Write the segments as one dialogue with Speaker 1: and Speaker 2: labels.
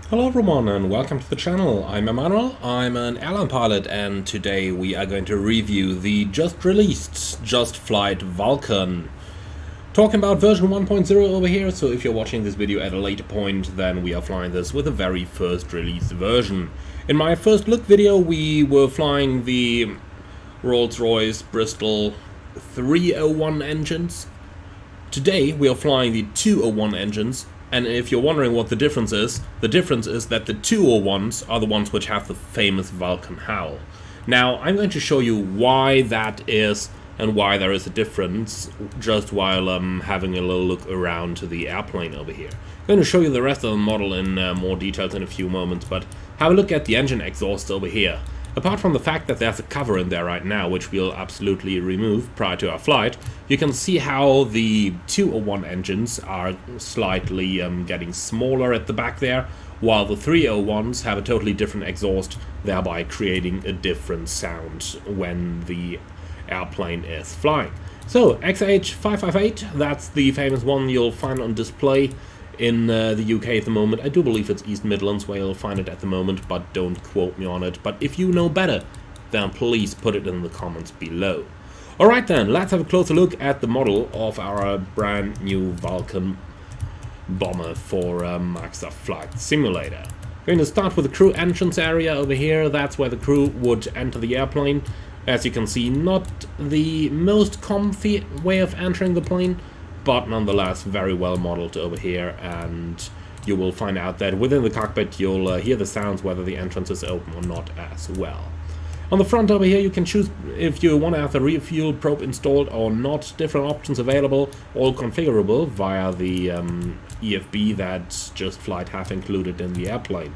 Speaker 1: Hello everyone and welcome to the channel. I'm Emmanuel, I'm an airline pilot, and today we are going to review the just released JustFlight VULCAN. Talking about version 1.0 over here, so if you're watching this video at a later point, then we are flying this with the very first released version. In my first look video we were flying the Rolls-Royce Bristol 301 engines. Today we are flying the 201 engines. And if you're wondering what the difference is that the 201s are the ones which have the famous Vulcan howl. Now, I'm going to show you why that is and why there is a difference just while having a little look around to the airplane over here. I'm going to show you the rest of the model in more details in a few moments, but have a look at the engine exhaust over here. Apart from the fact that there's a cover in there right now, which we'll absolutely remove prior to our flight, you can see how the 201 engines are slightly getting smaller at the back there, while the 301s have a totally different exhaust, thereby creating a different sound when the airplane is flying. So, XH558, that's the famous one you'll find on display in the UK at the moment. I do believe it's East Midlands where you'll find it at the moment, but don't quote me on it. But if you know better, then please put it in the comments below. Alright then, let's have a closer look at the model of our brand new Vulcan bomber for Microsoft Flight Simulator. We're going to start with the crew entrance area over here. That's where the crew would enter the airplane. As you can see, not the most comfy way of entering the plane, but nonetheless very well modeled over here, and you will find out that within the cockpit you'll hear the sounds whether the entrance is open or not as well. On the front over here you can choose if you want to have the refuel probe installed or not. Different options available, all configurable via the EFB that JustFlight have included in the airplane.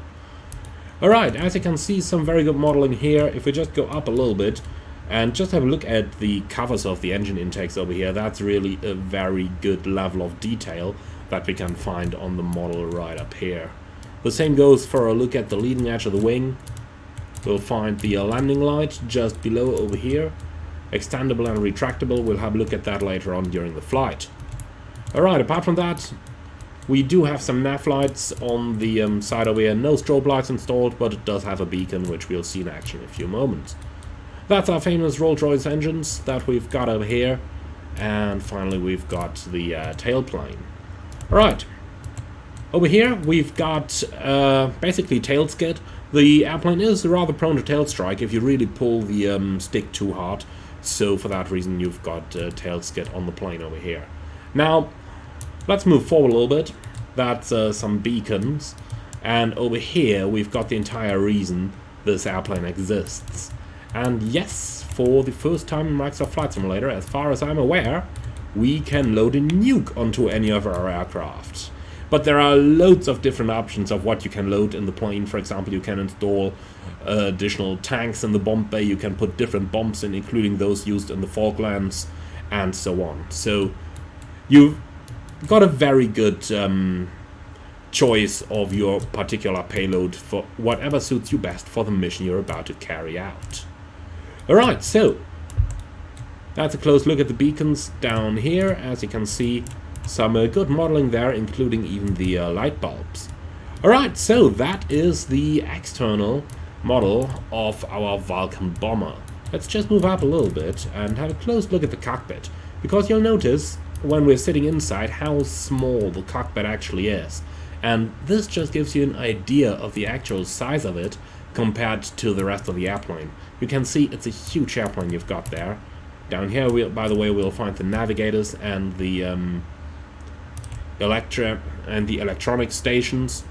Speaker 1: Alright, as you can see, some very good modeling here. If we just go up a little bit and just have a look at the covers of the engine intakes over here, that's really a very good level of detail that we can find on the model right up here. The same goes for a look at the leading edge of the wing. We'll find the landing light just below over here. Extendable and retractable, we'll have a look at that later on during the flight. Alright, apart from that, we do have some nav lights on the side over here. No strobe lights installed, but it does have a beacon, which we'll see in action in a few moments. That's our famous Rolls-Royce engines that we've got over here. And finally we've got the tailplane. Alright, over here we've got basically tail skid. The airplane is rather prone to tail strike if you really pull the stick too hard. So for that reason you've got tail skid on the plane over here. Now, let's move forward a little bit. That's some beacons. And over here we've got the entire reason this airplane exists. And yes, for the first time in Microsoft Flight Simulator, as far as I'm aware, we can load a nuke onto any of our aircraft. But there are loads of different options of what you can load in the plane. For example, you can install additional tanks in the bomb bay, you can put different bombs in, including those used in the Falklands, and so on. So you've got a very good choice of your particular payload for whatever suits you best for the mission you're about to carry out. Alright, so that's a close look at the beacons down here. As you can see, some good modeling there, including even the light bulbs. Alright, so that is the external model of our Vulcan bomber. Let's just move up a little bit and have a close look at the cockpit, because you'll notice when we're sitting inside how small the cockpit actually is. And this just gives you an idea of the actual size of it compared to the rest of the airplane. You can see it's a huge airplane you've got there. Down here, by the way, we'll find the navigators and the electronic stations.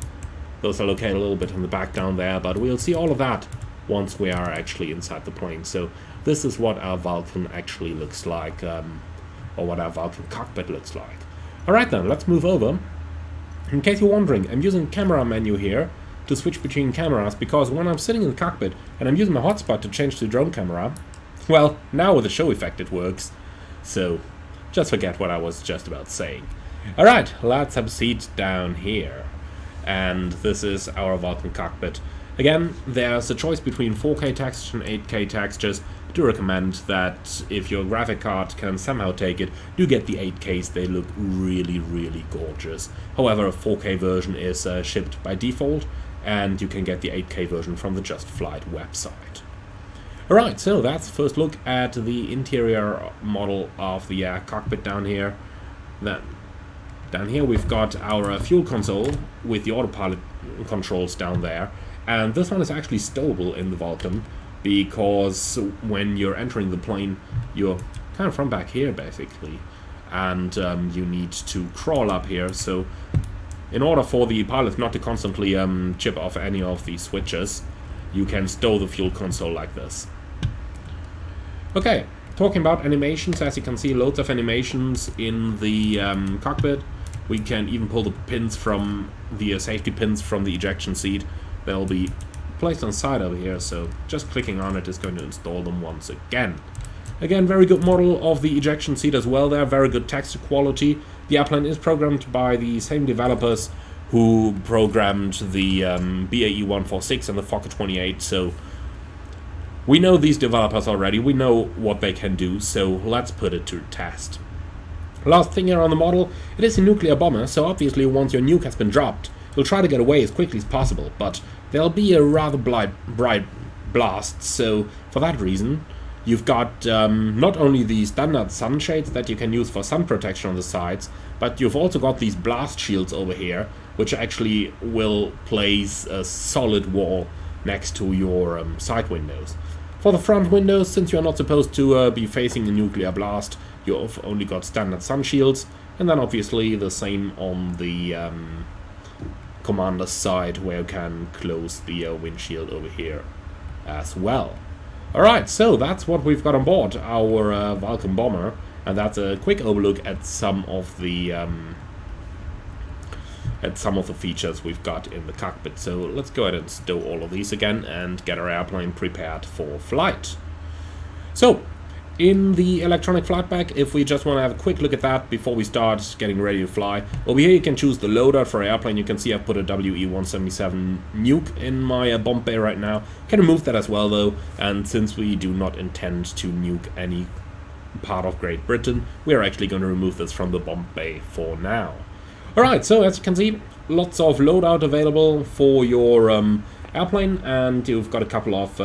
Speaker 1: Those are located a little bit in the back down there, but we'll see all of that once we are actually inside the plane. So this is what our Vulcan actually looks like, or what our Vulcan cockpit looks like. Alright then, let's move over. In case you're wondering, I'm using camera menu here to switch between cameras, because when I'm sitting in the cockpit and I'm using my hotspot to change to drone camera, well, now with the show effect it works. So just forget what I was just about saying. Alright, let's have a seat down here. And this is our Vulcan cockpit. Again, there's a choice between 4K textures and 8K textures. I do recommend that if your graphic card can somehow take it, do get the 8Ks, they look really, really gorgeous. However, a 4K version is shipped by default, and you can get the 8K version from the JustFlight website. Alright, so that's the first look at the interior model of the cockpit down here. Then down here we've got our fuel console with the autopilot controls down there, and this one is actually stowable in the Vulcan, because when you're entering the plane you're kind of from back here basically, and you need to crawl up here, so in order for the pilot not to constantly chip off any of the switches, you can stow the fuel console like this. Okay, talking about animations, as you can see, loads of animations in the cockpit. We can even pull the pins from the safety pins from the ejection seat. They'll be placed on the side over here, so just clicking on it is going to install them once again. Again, very good model of the ejection seat as well there, very good texture quality. The airplane is programmed by the same developers who programmed the BAE 146 and the Fokker 28, so we know these developers already, we know what they can do, so let's put it to the test. Last thing here on the model, it is a nuclear bomber, so obviously once your nuke has been dropped, you'll try to get away as quickly as possible, but there'll be a rather bright blast, so for that reason, you've got not only the standard sunshades that you can use for sun protection on the sides, but you've also got these blast shields over here, which actually will place a solid wall next to your side windows. For the front windows, since you're not supposed to be facing a nuclear blast, you've only got standard sun shields, and then obviously the same on the commander's side, where you can close the windshield over here as well. Alright, so that's what we've got on board our Vulcan bomber, and that's a quick overlook at some of the features we've got in the cockpit. So let's go ahead and stow all of these again and get our airplane prepared for flight. So in the electronic flight bag, if we just want to have a quick look at that before we start getting ready to fly, over here you can choose the loadout for airplane. You can see I've put a WE-177 nuke in my bomb bay right now. Can remove that as well though, and since we do not intend to nuke any part of Great Britain, we are actually going to remove this from the bomb bay for now. Alright, so as you can see, lots of loadout available for your airplane, and you've got a couple of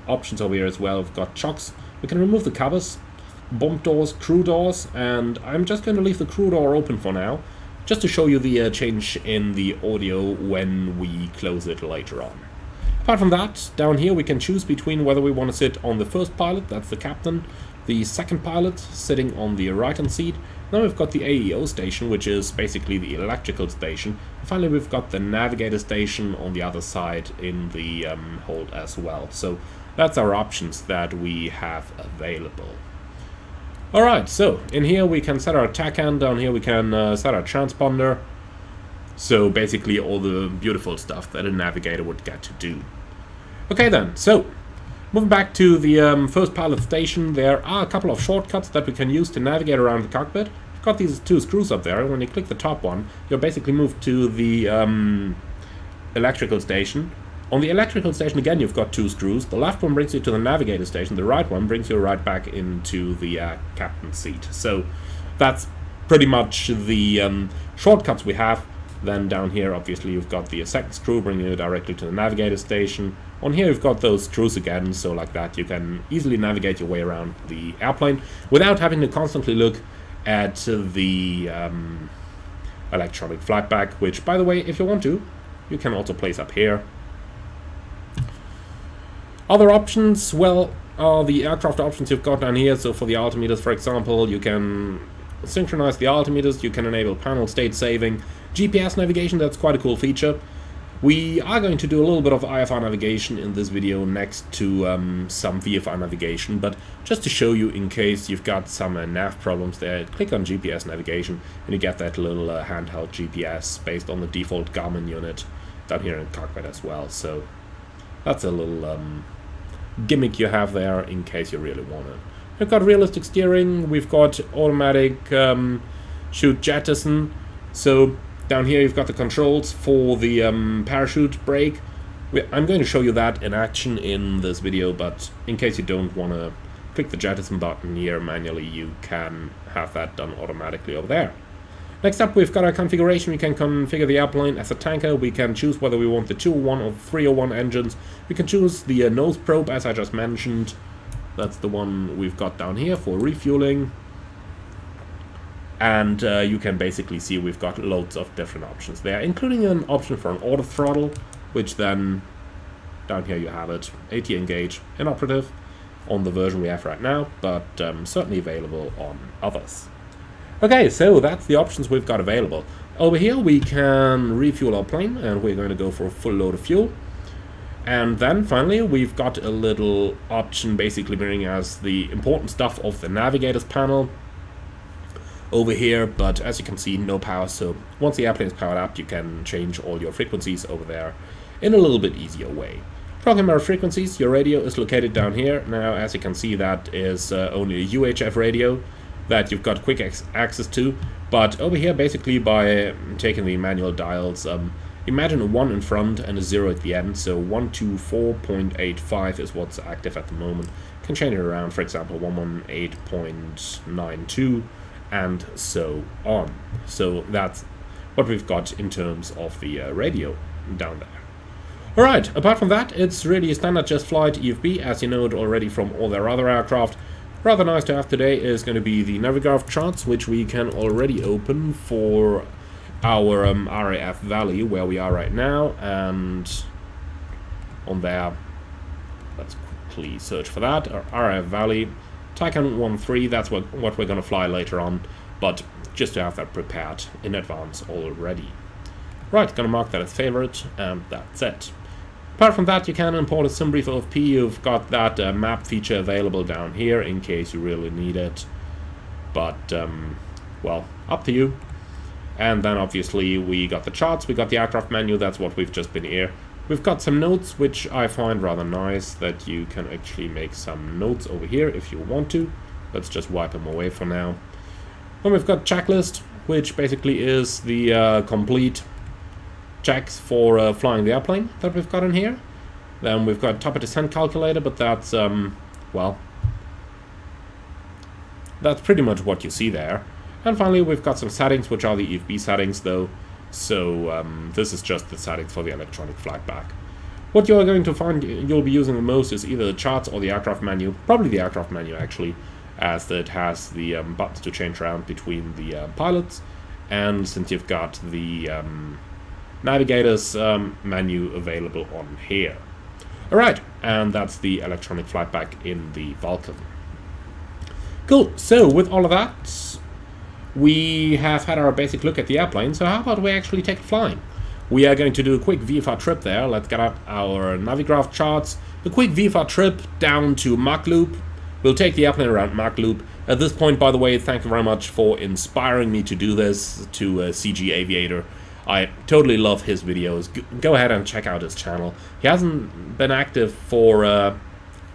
Speaker 1: options over here as well. We've got chocks. We can remove the covers, bomb doors, crew doors, and I'm just going to leave the crew door open for now, just to show you the change in the audio when we close it later on. Apart from that, down here we can choose between whether we want to sit on the first pilot, that's the captain, the second pilot sitting on the right-hand seat. Then we've got the AEO station, which is basically the electrical station. And finally we've got the navigator station on the other side in the hold as well. So that's our options that we have available. Alright, so in here we can set our TACAN, down here we can set our transponder. So basically all the beautiful stuff that a navigator would get to do. Okay then, so moving back to the first pilot station, there are a couple of shortcuts that we can use to navigate around the cockpit. We've got these two screws up there, and when you click the top one, you're basically moved to the electrical station. On the electrical station again you've got two screws. The left one brings you to the navigator station, the right one brings you right back into the captain's seat. So that's pretty much the shortcuts we have. Then down here obviously you've got the second screw bringing you directly to the navigator station. On here you've got those screws again, so like that you can easily navigate your way around the airplane without having to constantly look at the electronic flight bag, which by the way, if you want to, you can also place up here. Other options, well, are the aircraft options you've got down here. So for the altimeters, for example, you can synchronize the altimeters, you can enable panel state saving, GPS navigation, that's quite a cool feature. We are going to do a little bit of IFR navigation in this video next to some VFR navigation, but just to show you in case you've got some nav problems there, click on GPS navigation and you get that little handheld GPS based on the default Garmin unit down here in the cockpit as well. So that's a little gimmick you have there in case you really want it. We've got realistic steering, we've got automatic chute jettison. So down here you've got the controls for the parachute brake. I'm going to show you that in action in this video, but in case you don't want to click the jettison button here manually, you can have that done automatically over there. Next up, we've got our configuration. We can configure the airplane as a tanker. We can choose whether we want the 201 or 301 engines. We can choose the nose probe, as I just mentioned. That's the one we've got down here for refueling. And you can basically see we've got loads of different options there, including an option for an auto throttle, which then, down here you have it, AT engage, inoperative on the version we have right now, but certainly available on others. Okay, so that's the options we've got available. Over here we can refuel our plane, and we're going to go for a full load of fuel. And then finally we've got a little option basically bringing us the important stuff of the navigator's panel over here, but as you can see, no power, so once the airplane is powered up you can change all your frequencies over there in a little bit easier way. Talking about frequencies, your radio is located down here. Now, as you can see, that is only a UHF radio that you've got quick access to, but over here basically by taking the manual dials, imagine a 1 in front and a 0 at the end, so 124.85 is what's active at the moment. You can change it around, for example 118.92 and so on. So that's what we've got in terms of the radio down there. Alright, apart from that, it's really a standard JustFlight EFB, as you know it already from all their other aircraft. Rather nice to have today is going to be the Navigraph charts, which we can already open for our RAF Valley, where we are right now, and on there, let's quickly search for that, our RAF Valley, Tycan 13, that's what we're going to fly later on, but just to have that prepared in advance already. Right, going to mark that as favorite, and that's it. Apart from that, you can import a SimBrief OFP. You've got that map feature available down here in case you really need it. But, well, up to you. And then obviously we got the charts, we got the aircraft menu, that's what we've just been here. We've got some notes, which I find rather nice, that you can actually make some notes over here if you want to. Let's just wipe them away for now. Then we've got checklist, which basically is the complete checks for flying the airplane that we've got in here. Then we've got top of descent calculator, but that's, well, that's pretty much what you see there. And finally we've got some settings, which are the EFB settings though. So this is just the settings for the electronic flight back. What you're going to find you'll be using the most is either the charts or the aircraft menu. Probably the aircraft menu actually, as it has the buttons to change around between the pilots. And since you've got the navigator's menu available on here. Alright, and that's the electronic flight back in the Vulcan. Cool, so with all of that, we have had our basic look at the airplane, so how about we actually take it flying? We are going to do a quick VFR trip there. Let's get up our Navigraph charts. A quick VFR trip down to Mach Loop. We'll take the airplane around Mach Loop. At this point, by the way, thank you very much for inspiring me to do this, to CG Aviator. I totally love his videos. Go ahead and check out his channel. He hasn't been active for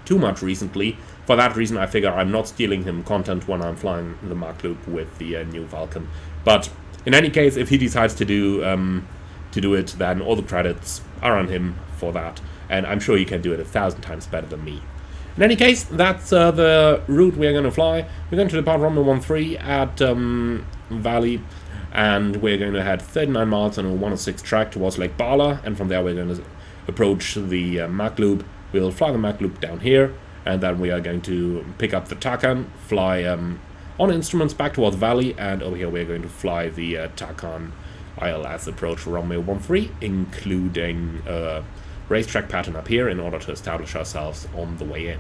Speaker 1: too much recently. For that reason, I figure I'm not stealing him content when I'm flying the Mach Loop with the new Vulcan. But in any case, if he decides to do it, then all the credits are on him for that. And I'm sure he can do it 1,000 times better than me. In any case, that's the route we're going to fly. We're going to depart runway 13 at Valley. And we're going to head 39 miles on a 106 track towards Lake Bala, and from there we're going to approach the Mach Loop. We'll fly the Mach Loop down here, and then we are going to pick up the Takan, fly on instruments back towards Valley, and over here we're going to fly the Takan ILS approach runway 13, including a racetrack pattern up here in order to establish ourselves on the way in.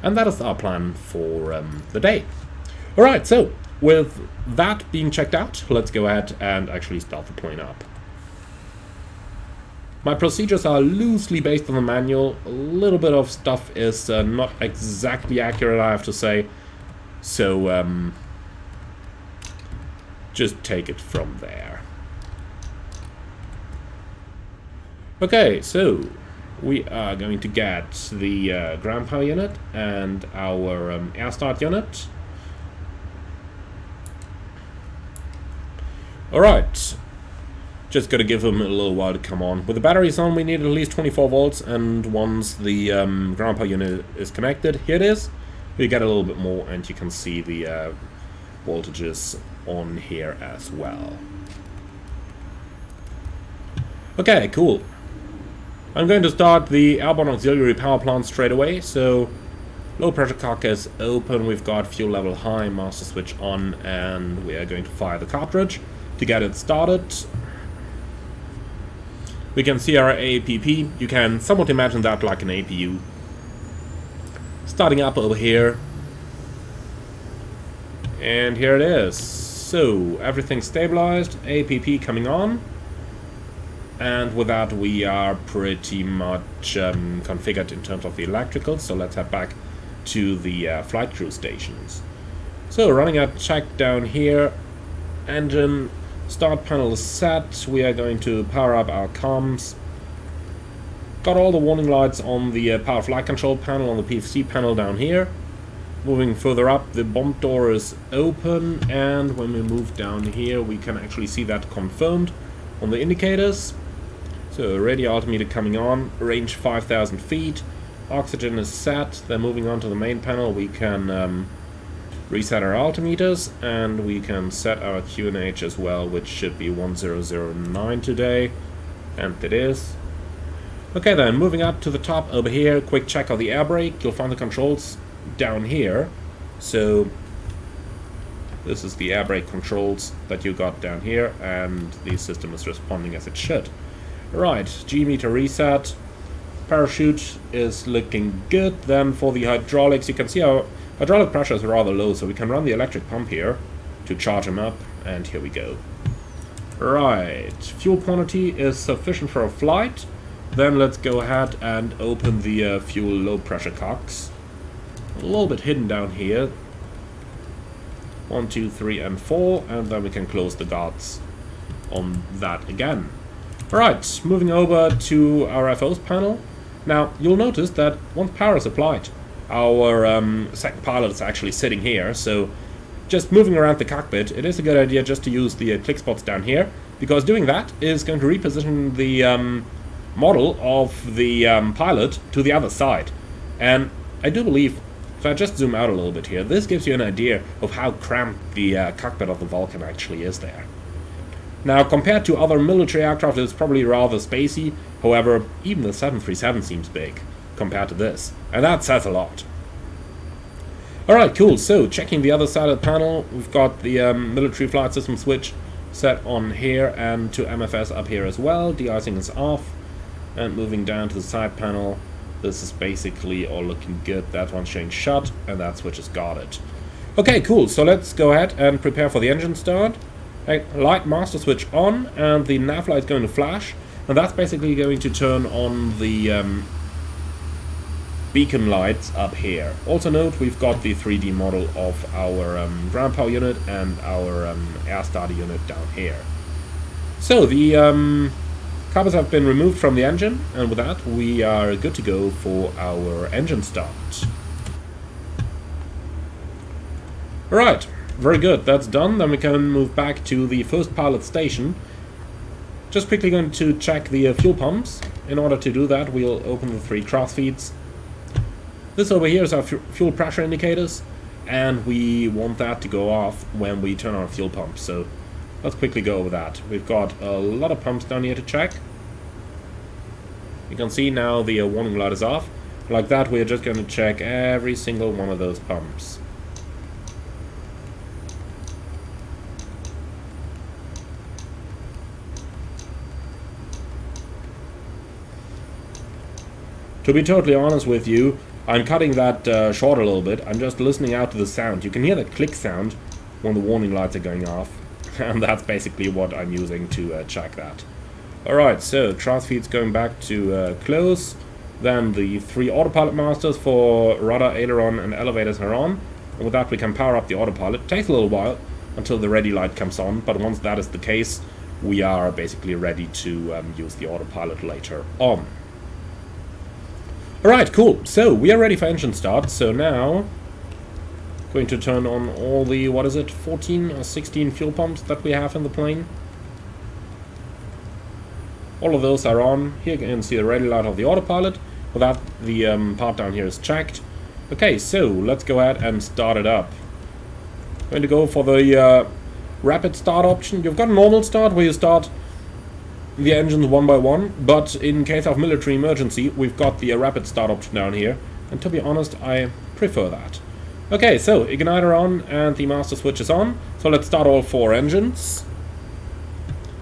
Speaker 1: And that is our plan for the day. Alright, so with that being checked out, let's go ahead and actually start the plane up. My procedures are loosely based on the manual. A little bit of stuff is not exactly accurate, I have to say. So, just take it from there. Okay, so we are going to get the ground power unit and our air start unit. Alright, just gotta give them a little while to come on. With the batteries on, we need at least 24 volts, and once the ground power unit is connected, here it is, we get a little bit more, and you can see the voltages on here as well. Okay, cool. I'm going to start the airborne auxiliary power plant straight away. So low pressure cock is open, we've got fuel level high, master switch on, and we are going to fire the cartridge to get it started. We can see our APP. You can somewhat imagine that like an APU. Starting up over here. And here it is. So everything's stabilized, APP coming on. And with that we are pretty much configured in terms of the electricals. So let's head back to the flight crew stations. So running a check down here. Engine start panel is set. We are going to power up our comms. Got all the warning lights on the power flight control panel, on the PFC panel down here. Moving further up, the bomb door is open, and when we move down here we can actually see that confirmed on the indicators. So radio altimeter coming on, range 5,000 feet, oxygen is set. Then moving on to the main panel we can reset our altimeters, and we can set our QNH as well, which should be 1009 today, and it is. Okay then, moving up to the top over here, quick check of the air brake. You'll find the controls down here. So this is the air brake controls that you got down here, and the system is responding as it should. Right, G meter reset, parachute is looking good. Then for the hydraulics, you can see our hydraulic pressure is rather low, so we can run the electric pump here to charge them up, and here we go. Right, fuel quantity is sufficient for a flight. Then let's go ahead and open the fuel low pressure cocks. A little bit hidden down here. 1, 2, 3, and 4, and then we can close the guards on that again. Alright, moving over to our FO's panel. Now, you'll notice that once power is applied, our second pilot is actually sitting here, so just moving around the cockpit, it is a good idea just to use the click spots down here, because doing that is going to reposition the model of the pilot to the other side. And I do believe, if I just zoom out a little bit here, this gives you an idea of how cramped the cockpit of the Vulcan actually is there. Now, compared to other military aircraft, it's probably rather spacey. However, even the 737 seems big compared to this, and that says a lot. Alright, cool. So, checking the other side of the panel, we've got the military flight system switch set on here, and to MFS up here as well. De-icing is off. And moving down to the side panel, this is basically all looking good. That one's showing shut, and that switch is guarded. Okay, cool. So let's go ahead and prepare for the engine start. Light master switch on, and the nav light is going to flash, and that's basically going to turn on the beacon lights up here. Also note, we've got the 3D model of our ground power unit and our air starter unit down here. So the covers have been removed from the engine, and with that we are good to go for our engine start. Alright, very good, that's done. Then we can move back to the first pilot station. Just quickly going to check the fuel pumps. In order to do that, we'll open the 3 cross feeds. This over here is our fuel pressure indicators, and we want that to go off when we turn on our fuel pumps. So let's quickly go over that. We've got a lot of pumps down here to check. You can see now the warning light is off. Like that, we're just going to check every single one of those pumps. To be totally honest with you, I'm cutting that short a little bit. I'm just listening out to the sound. You can hear the click sound when the warning lights are going off. And that's basically what I'm using to check that. Alright, so thrust feeds going back to close. Then the 3 autopilot masters for rudder, aileron, and elevators are on. And with that we can power up the autopilot. It takes a little while until the ready light comes on, but once that is the case, we are basically ready to use the autopilot later on. Alright, cool. So we are ready for engine start. So now going to turn on all the, 14 or 16 fuel pumps that we have in the plane. All of those are on. Here you can see the ready light of the autopilot. For that, the part down here is checked. Okay, so let's go ahead and start it up. Going to go for the rapid start option. You've got a normal start where you start the engines one by one, but in case of military emergency, we've got the rapid start option down here. And to be honest, I prefer that. Okay, so igniter on and the master switch is on. So let's start all 4 engines.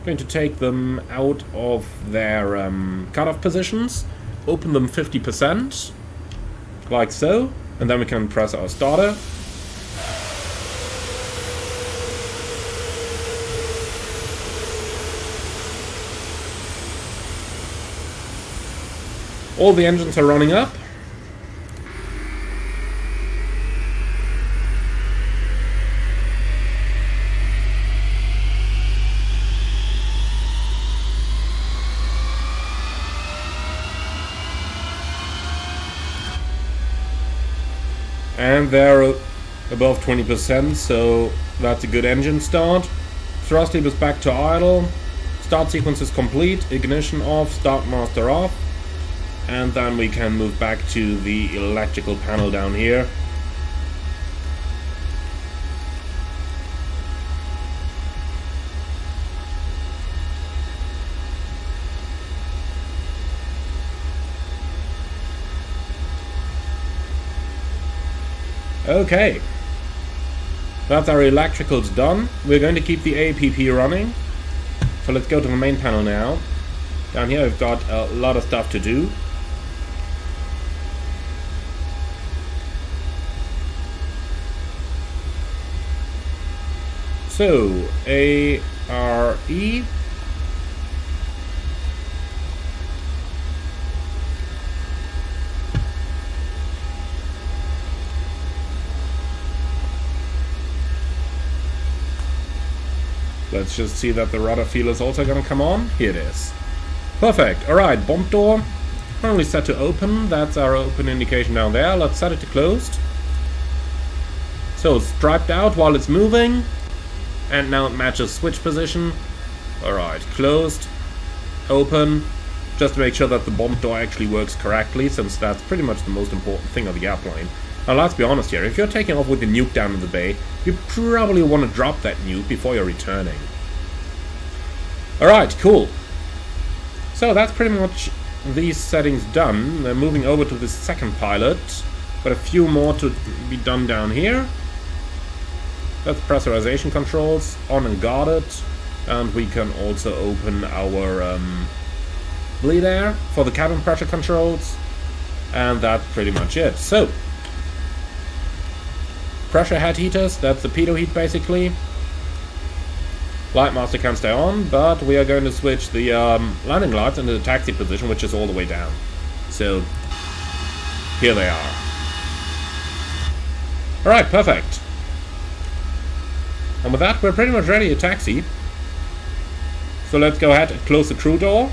Speaker 1: Going to take them out of their cutoff positions, open them 50%, like so, and then we can press our starter. All the engines are running up. And they're above 20%, so that's a good engine start. Thrust lever is back to idle. Start sequence is complete. Ignition off, Thrustmaster off. And then we can move back to the electrical panel down here. Okay, that's our electricals done. We're going to keep the APP running. So let's go to the main panel now. Down here we've got a lot of stuff to do. So, ARE. Let's just see that the rudder feel is also going to come on. Here it is. Perfect. Alright, bomb door. Currently set to open. That's our open indication down there. Let's set it to closed. So it's striped out while it's moving. And now it matches switch position. Alright, closed. Open. Just to make sure that the bomb door actually works correctly, since that's pretty much the most important thing of the airplane. Now let's be honest here, if you're taking off with the nuke down in the bay, you probably want to drop that nuke before you're returning. Alright, cool. So that's pretty much these settings done. They're moving over to the second pilot. Got a few more to be done down here. That's pressurization controls, on and guarded. And we can also open our bleed air for the cabin pressure controls. And that's pretty much it. So, pressure head heaters, that's the pitot heat basically. Light master can stay on, but we are going to switch the landing lights into the taxi position, which is all the way down. So, here they are. Alright, perfect. And with that, we're pretty much ready to taxi. So let's go ahead and close the crew door.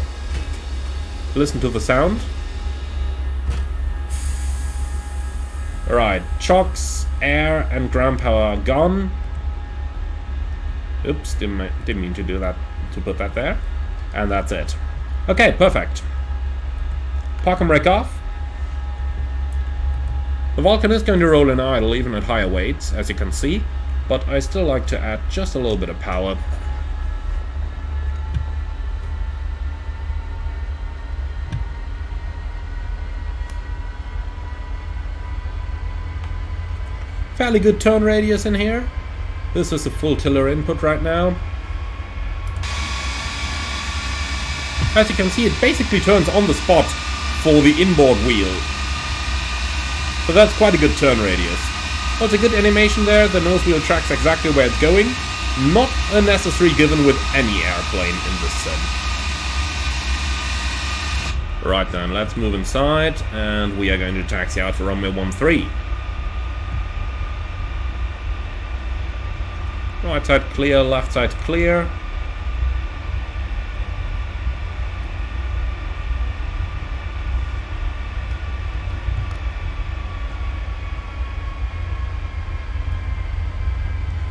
Speaker 1: Listen to the sound. Alright, chocks, air, and ground power are gone. Oops, didn't mean to do that, to put that there. And that's it. Okay, perfect. Park and brake off. The Vulcan is going to roll in idle even at higher weights, as you can see. But I still like to add just a little bit of power. Fairly good turn radius in here. This is a full tiller input right now. As you can see, it basically turns on the spot for the inboard wheel. So that's quite a good turn radius. Also, good animation there. The nose wheel tracks exactly where it's going. Not a necessary given with any airplane in this sim. Right then, let's move inside, and we are going to taxi out for runway 13. Right side clear, left side clear.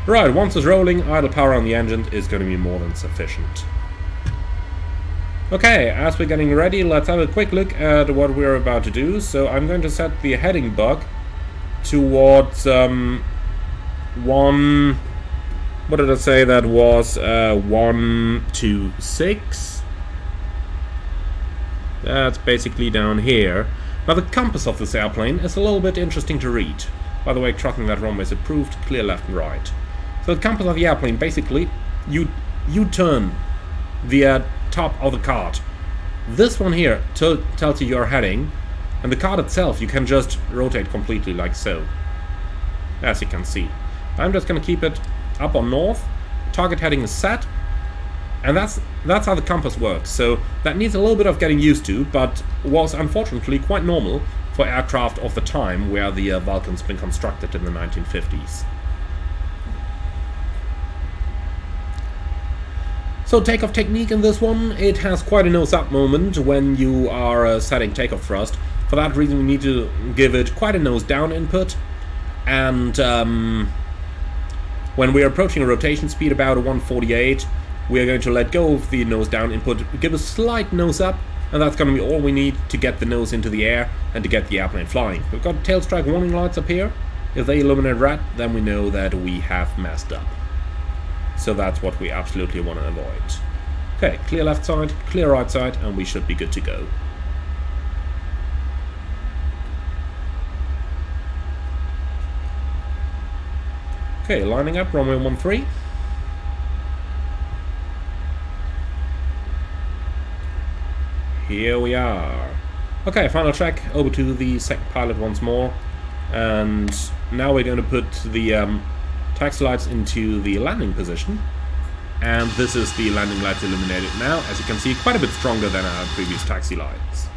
Speaker 1: Right, once it's rolling, idle power on the engine is going to be more than sufficient. Okay, as we're getting ready, let's have a quick look at what we're about to do. So I'm going to set the heading bug towards 1 What did I say that was? 126. That's basically down here. Now the compass of this airplane is a little bit interesting to read. By the way, tracking that runway is approved, clear left and right. So the compass of the airplane, basically, you turn the top of the card. This one here tells you your heading, and the card itself you can just rotate completely like so, as you can see. I'm just going to keep it up on north, target heading is set, and that's how the compass works. So that needs a little bit of getting used to, but was unfortunately quite normal for aircraft of the time where the Vulcan's been constructed in the 1950s. So takeoff technique in this one, it has quite a nose-up moment when you are setting takeoff thrust. For that reason we need to give it quite a nose-down input, and when we are approaching a rotation speed about 148, we are going to let go of the nose-down input, give a slight nose-up, and that's going to be all we need to get the nose into the air and to get the airplane flying. We've got tail strike warning lights up here. If they illuminate red, then we know that we have messed up. So that's what we absolutely want to avoid. Okay, clear left side, clear right side, and we should be good to go. Okay, lining up, runway 13. Here we are. Okay, final check, over to the second pilot once more. And now we're going to put the taxi lights into the landing position, and this is the landing lights illuminated now, as you can see, quite a bit stronger than our previous taxi lights.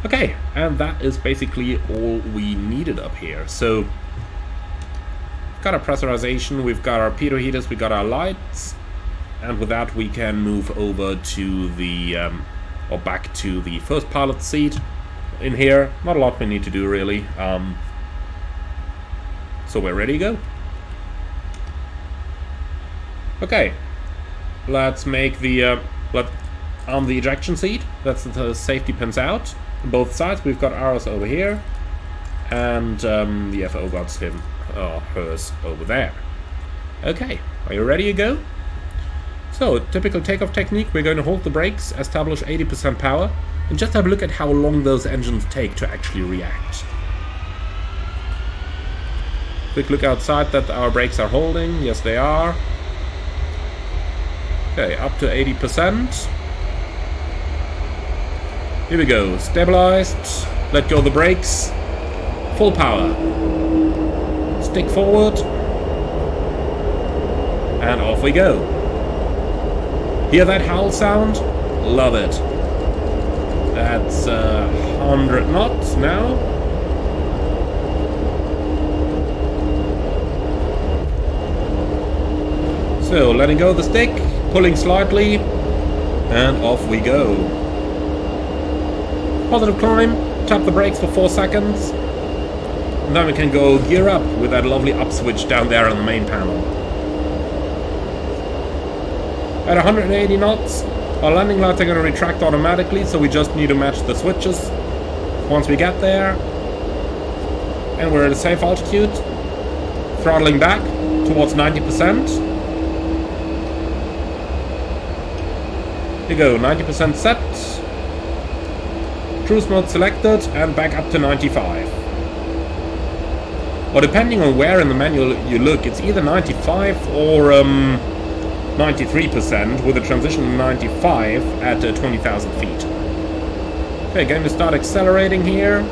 Speaker 1: Okay, and that is basically all we needed up here. So we've got our pressurization, we've got our pitot heaters, we've got our lights, and with that we can move over to the or back to the first pilot seat. In here, not a lot we need to do really, so we're ready to go. Okay, let's make the on the ejection seat. That's the safety pins out on both sides. We've got ours over here, and the FO got him or hers over there. Okay, are you ready to go? So, typical takeoff technique. We're going to hold the brakes, establish 80% power, and just have a look at how long those engines take to actually react. Quick look outside that our brakes are holding. Yes, they are. Okay, up to 80%. Here we go. Stabilized. Let go of the brakes. Full power. Stick forward. And off we go. Hear that howl sound? Love it. That's 100 knots now. So, letting go of the stick. Pulling slightly, and off we go. Positive climb, tap the brakes for 4 seconds, and then we can go gear up with that lovely up switch down there on the main panel. At 180 knots, our landing lights are going to retract automatically, so we just need to match the switches once we get there. And we're at a safe altitude, throttling back towards 90%. Here we go, 90% set, cruise mode selected, and back up to 95. Or depending on where in the manual you look, it's either 95 or 93% with a transition to 95 at 20,000 feet. Okay, going to start accelerating here.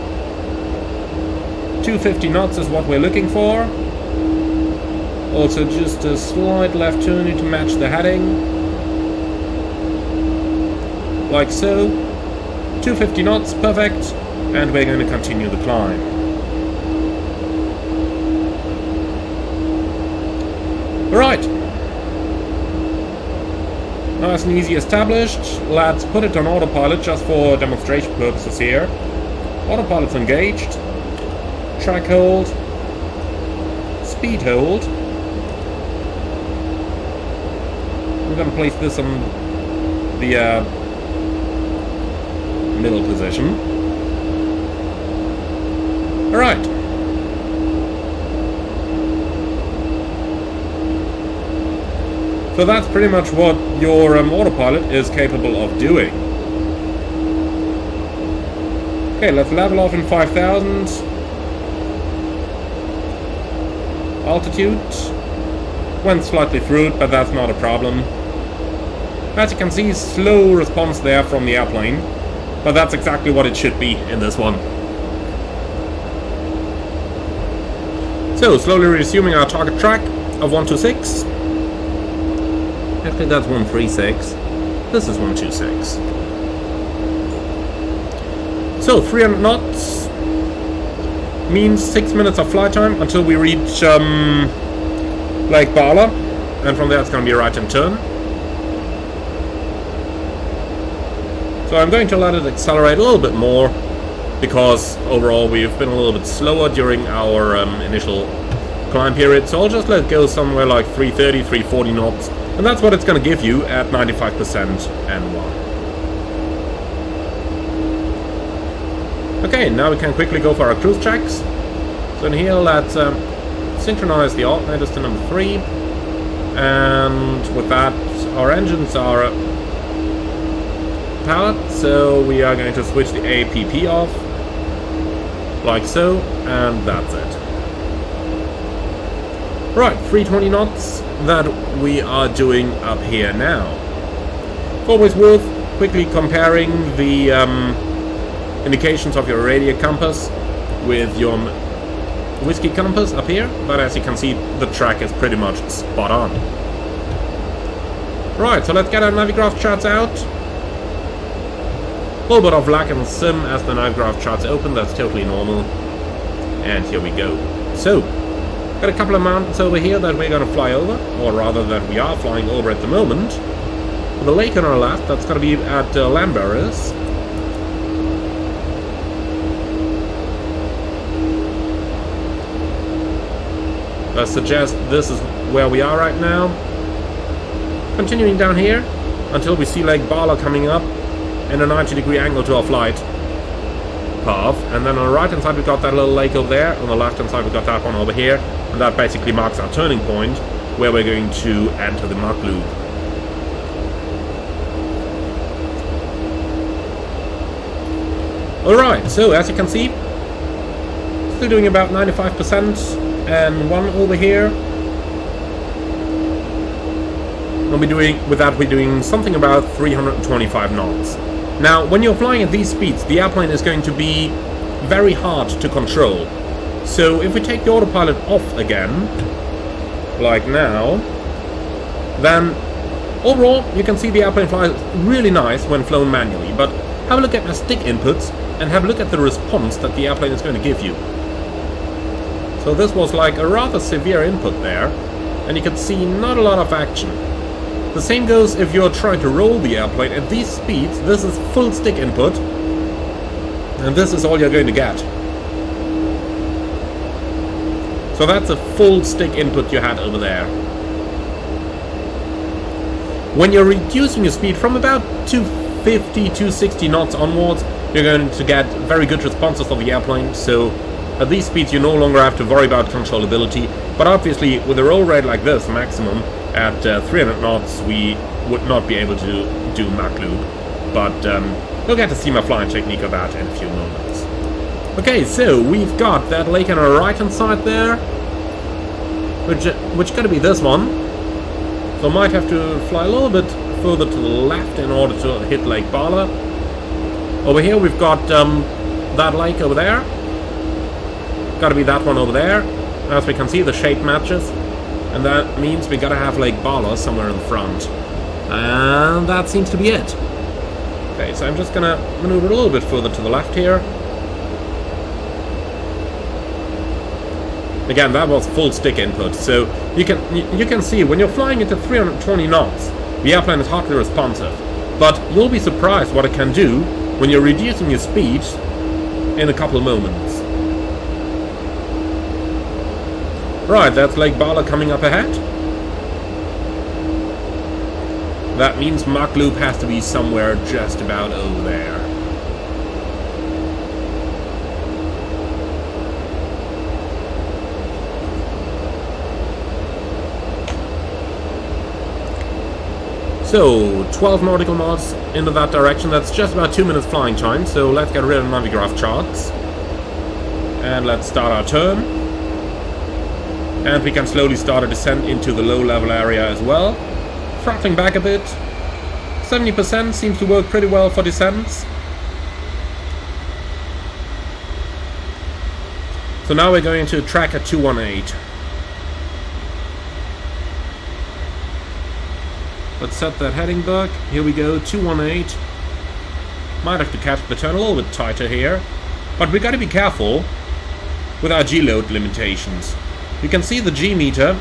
Speaker 1: 250 knots is what we're looking for. Also just a slight left turning to match the heading. Like so. 250 knots, perfect. And we're going to continue the climb. Alright. Nice and easy established. Let's put it on autopilot just for demonstration purposes here. Autopilot's engaged. Track hold. Speed hold. I'm going to place this on the middle position. Alright. So that's pretty much what your autopilot is capable of doing. Okay, let's level off in 5,000. Altitude. Went slightly through it, but that's not a problem. As you can see, slow response there from the airplane. But that's exactly what it should be in this one. So, slowly resuming our target track of 126. Actually, that's 136. This is 126. So, 300 knots means 6 minutes of flight time until we reach Lake Bala. And from there it's going to be a right-hand turn. So I'm going to let it accelerate a little bit more, because overall we've been a little bit slower during our initial climb period. So I'll just let it go somewhere like 330, 340 knots. And that's what it's going to give you at 95% N1. Okay, now we can quickly go for our cruise checks. So in here, let's synchronize the alternators to number 3. And with that, our engines are powered. So we are going to switch the APP off, like so, and that's it. Right, 320 knots that we are doing up here now. It's always worth quickly comparing the indications of your radio compass with your whiskey compass up here, but as you can see, the track is pretty much spot on. Right, so let's get our Navigraph charts out. A little bit of lag and sim as the Navigraph charts open, that's totally normal. And here we go. So, got a couple of mountains over here that we're going to fly over, or rather that we are flying over at the moment. The lake on our left, that's going to be at land barriers. I suggest this is where we are right now. Continuing down here until we see Lake Bala coming up in a 90-degree angle to our flight path. And then on the right hand side we got that little lake over there. On the left hand side we got that one over here. And that basically marks our turning point where we're going to enter the Mach loop. Alright, so as you can see, still doing about 95%. And one over here. We'll be doing, with that we're doing something about 325 knots. Now, when you're flying at these speeds, the airplane is going to be very hard to control. So if we take the autopilot off again, like now, then overall you can see the airplane flies really nice when flown manually. But have a look at the stick inputs and have a look at the response that the airplane is going to give you. So this was like a rather severe input there, and you can see not a lot of action. The same goes if you're trying to roll the airplane at these speeds. This is full stick input, and this is all you're going to get. So that's a full stick input you had over there. When you're reducing your speed from about 250, 260 knots onwards, you're going to get very good responses of the airplane. So at these speeds you no longer have to worry about controllability, but obviously with a roll rate like this, maximum, at 300 knots we would not be able to do Mach loop, but you'll get to see my flying technique of that in a few moments. Okay, so we've got that lake on our right hand side there, which going to be this one, so I might have to fly a little bit further to the left in order to hit Lake Bala. Over here we've got that lake over there. Got to be that one over there. As we can see, the shape matches, and that means we gotta have Lake Bala somewhere in the front, and that seems to be it. Okay, so I'm just gonna maneuver a little bit further to the left here. Again, that was full stick input, so you can see when you're flying into 320 knots, the airplane is hardly responsive, but you'll be surprised what it can do when you're reducing your speed in a couple of moments. Right, that's Lake Bala coming up ahead. That means Mach loop has to be somewhere just about over there. So, 12 nautical miles into that direction. That's just about 2 minutes flying time. So let's get rid of Navigraph charts. And let's start our turn. And we can slowly start a descent into the low level area as well. Throttling back a bit. 70% seems to work pretty well for descents. So now we're going to track at 218. Let's set that heading back. Here we go, 218. Might have to catch the turn a little bit tighter here. But we gotta be careful with our G-load limitations. You can see the G meter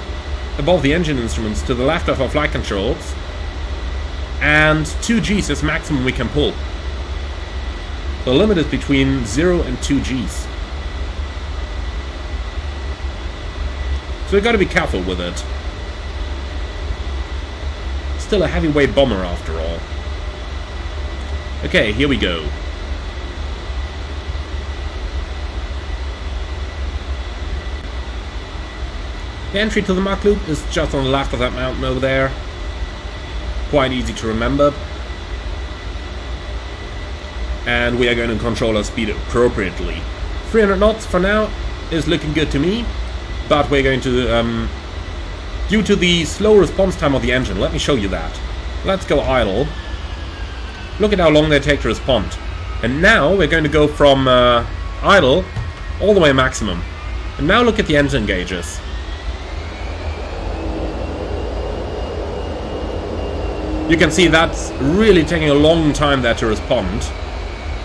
Speaker 1: above the engine instruments to the left of our flight controls. And 2 Gs is maximum we can pull. The limit is between 0 and 2 Gs. So we've got to be careful with it. Still a heavyweight bomber after all. Okay, here we go. The entry to the Mach Loop is just on the left of that mountain over there. Quite easy to remember. And we are going to control our speed appropriately. 300 knots for now is looking good to me. But we're going to, due to the slow response time of the engine, let me show you that. Let's go idle. Look at how long they take to respond. And now we're going to go from idle all the way maximum. And now look at the engine gauges. You can see that's really taking a long time there to respond.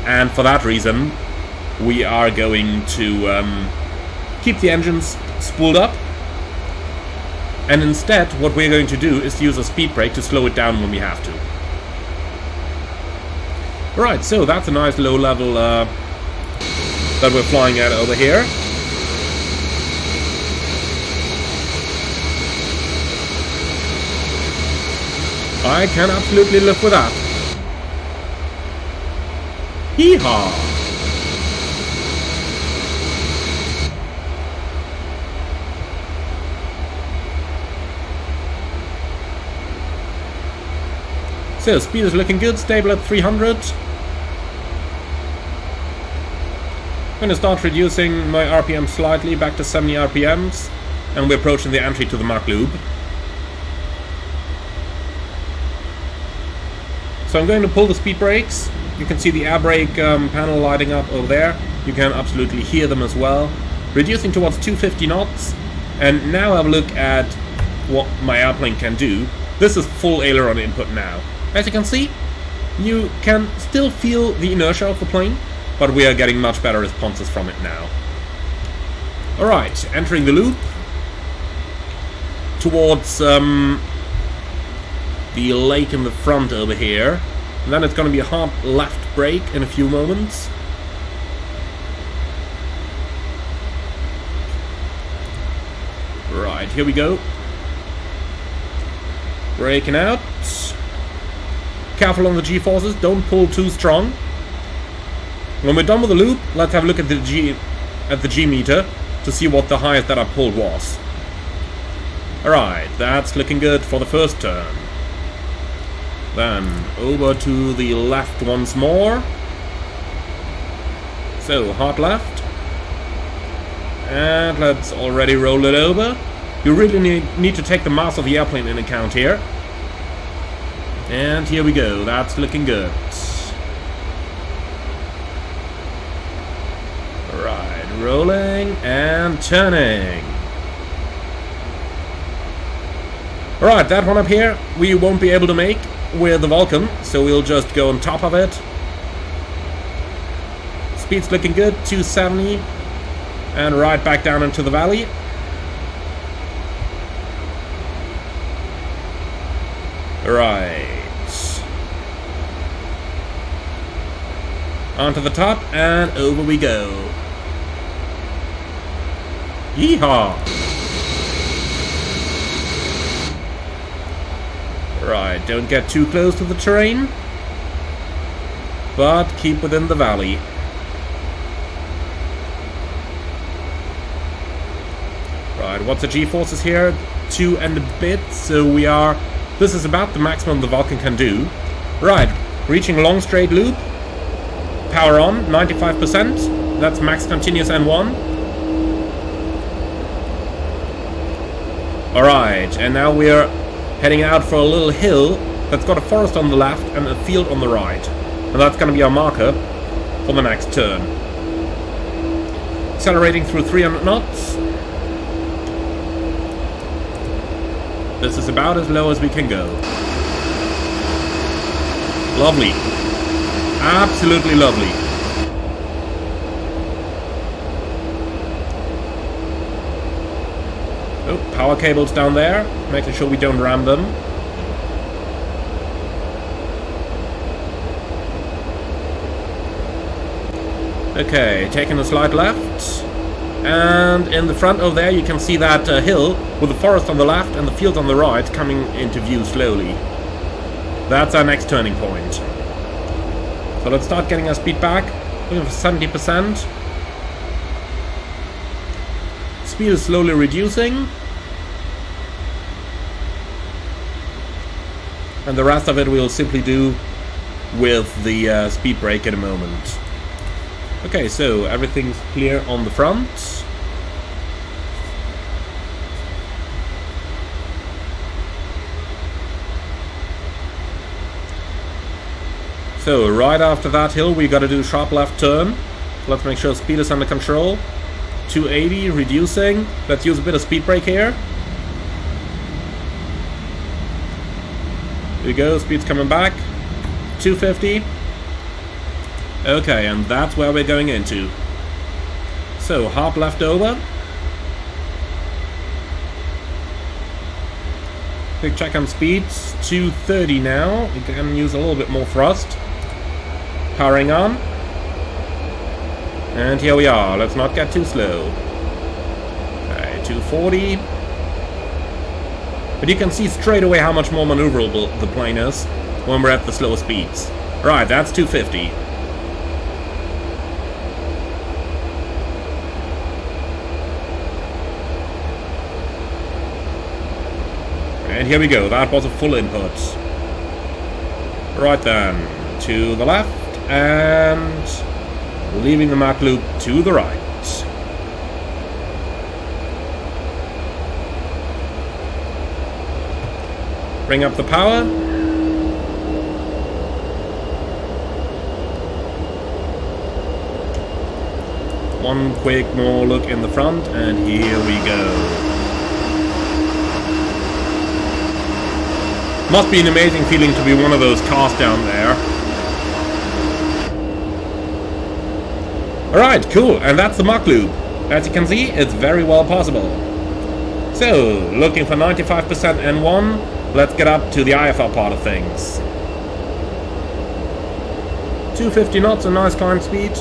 Speaker 1: And for that reason, we are going to keep the engines spooled up, and instead what we're going to do is to use a speed brake to slow it down when we have to. Right, so that's a nice low level that we're flying at over here. I can absolutely live with that. Hee-haw! So, speed is looking good, stable at 300. I'm going to start reducing my RPM slightly, back to 70 RPMs. And we're approaching the entry to the Mach Loop. So I'm going to pull the speed brakes. You can see the air brake panel lighting up over there. You can absolutely hear them as well. Reducing towards 250 knots. And now have a look at what my airplane can do. This is full aileron input now. As you can see, you can still feel the inertia of the plane, but we are getting much better responses from it now. Alright, entering the loop towards the lake in the front over here. And then it's going to be a hard left brake in a few moments. Right, here we go. Braking out. Careful on the G-forces, don't pull too strong. When we're done with the loop, let's have a look at the G meter to see what the highest that I pulled was. Alright, that's looking good for the first turn. Then over to the left once more. So, hard left. And let's already roll it over. You really need to take the mass of the airplane in account here. And here we go, that's looking good. Right, rolling and turning. Alright, that one up here we won't be able to make with the Vulcan, so we'll just go on top of it. Speed's looking good, 270. And right back down into the valley. Right. Onto the top, and over we go. Yeehaw! Right, don't get too close to the terrain, but keep within the valley. Right, what's the G-forces here? 2 and a bit, so we are This is about the maximum the Vulcan can do. Right, reaching long straight loop. Power on, 95%. That's max continuous N1. Alright, and now we're heading out for a little hill that's got a forest on the left and a field on the right. And that's going to be our marker for the next turn. Accelerating through 300 knots. This is about as low as we can go. Lovely. Absolutely lovely. Oh, power cables down there. Making sure we don't ram them. Okay, taking a slight left. And in the front over there you can see that hill with the forest on the left and the field on the right coming into view slowly. That's our next turning point. So let's start getting our speed back. Looking for 70%. Speed is slowly reducing. And the rest of it we'll simply do with the speed brake in a moment. Okay, so everything's clear on the front. So right after that hill we gotta do a sharp left turn. Let's make sure speed is under control. 280, reducing. Let's use a bit of speed brake here. Here we go, speed's coming back. 250. Okay, and that's where we're going into. So, hard left over. Quick check on speeds. 230 now. We can use a little bit more thrust. Powering on. And here we are. Let's not get too slow. Okay, 240. But you can see straight away how much more maneuverable the plane is when we're at the slower speeds. Right, that's 250. And here we go, that was a full input. Right then, to the left, and leaving the Mach loop to the right. Bring up the power. One quick more look in the front, and here we go. Must be an amazing feeling to be one of those cars down there. Alright, cool, and that's the Mach loop. As you can see, it's very well possible. So, looking for 95% N1, let's get up to the IFR part of things. 250 knots, a nice climb speed.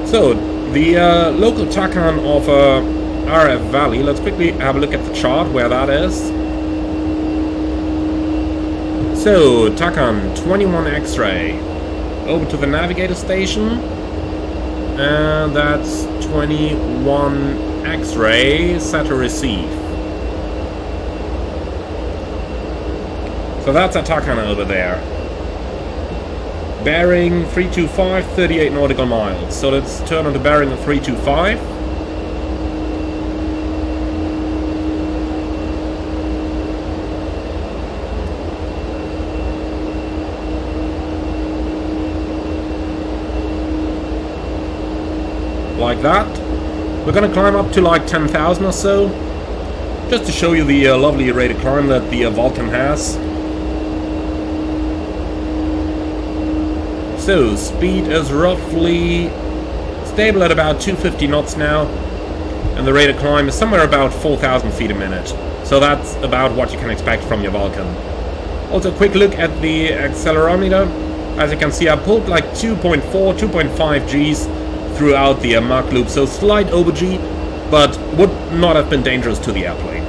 Speaker 1: So, the local TACAN of RF Valley, let's quickly have a look at the chart where that is. So, TACAN 21 X-ray. Over to the navigator station. And that's 21 X-ray, set to receive. So that's a TACAN over there. Bearing 325, 38 nautical miles. So let's turn on the bearing of 325. Like that. We're gonna climb up to like 10,000 or so, just to show you the lovely rate of climb that the Vulcan has. So, speed is roughly stable at about 250 knots now, and the rate of climb is somewhere about 4,000 feet a minute. So that's about what you can expect from your Vulcan. Also, a quick look at the accelerometer. As you can see, I pulled like 2.4, 2.5 Gs throughout the Mach loop, so slight over G, but would not have been dangerous to the airplane.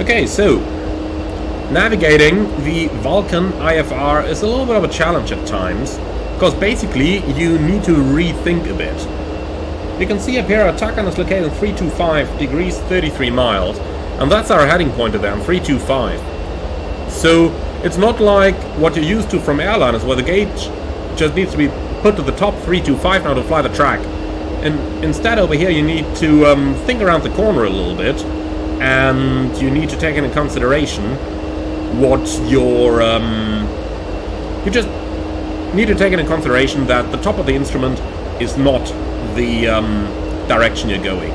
Speaker 1: Okay, so Navigating the Vulcan IFR is a little bit of a challenge at times, because basically you need to rethink a bit. You can see up here our TACAN is located 325 degrees 33 miles, and that's our heading pointer there, 325. So it's not like what you're used to from airliners, where the gauge just needs to be put to the top 325 now to fly the track. And instead over here you need to think around the corner a little bit, and you need to take into consideration what your you just need to take into consideration that the top of the instrument is not the direction you're going.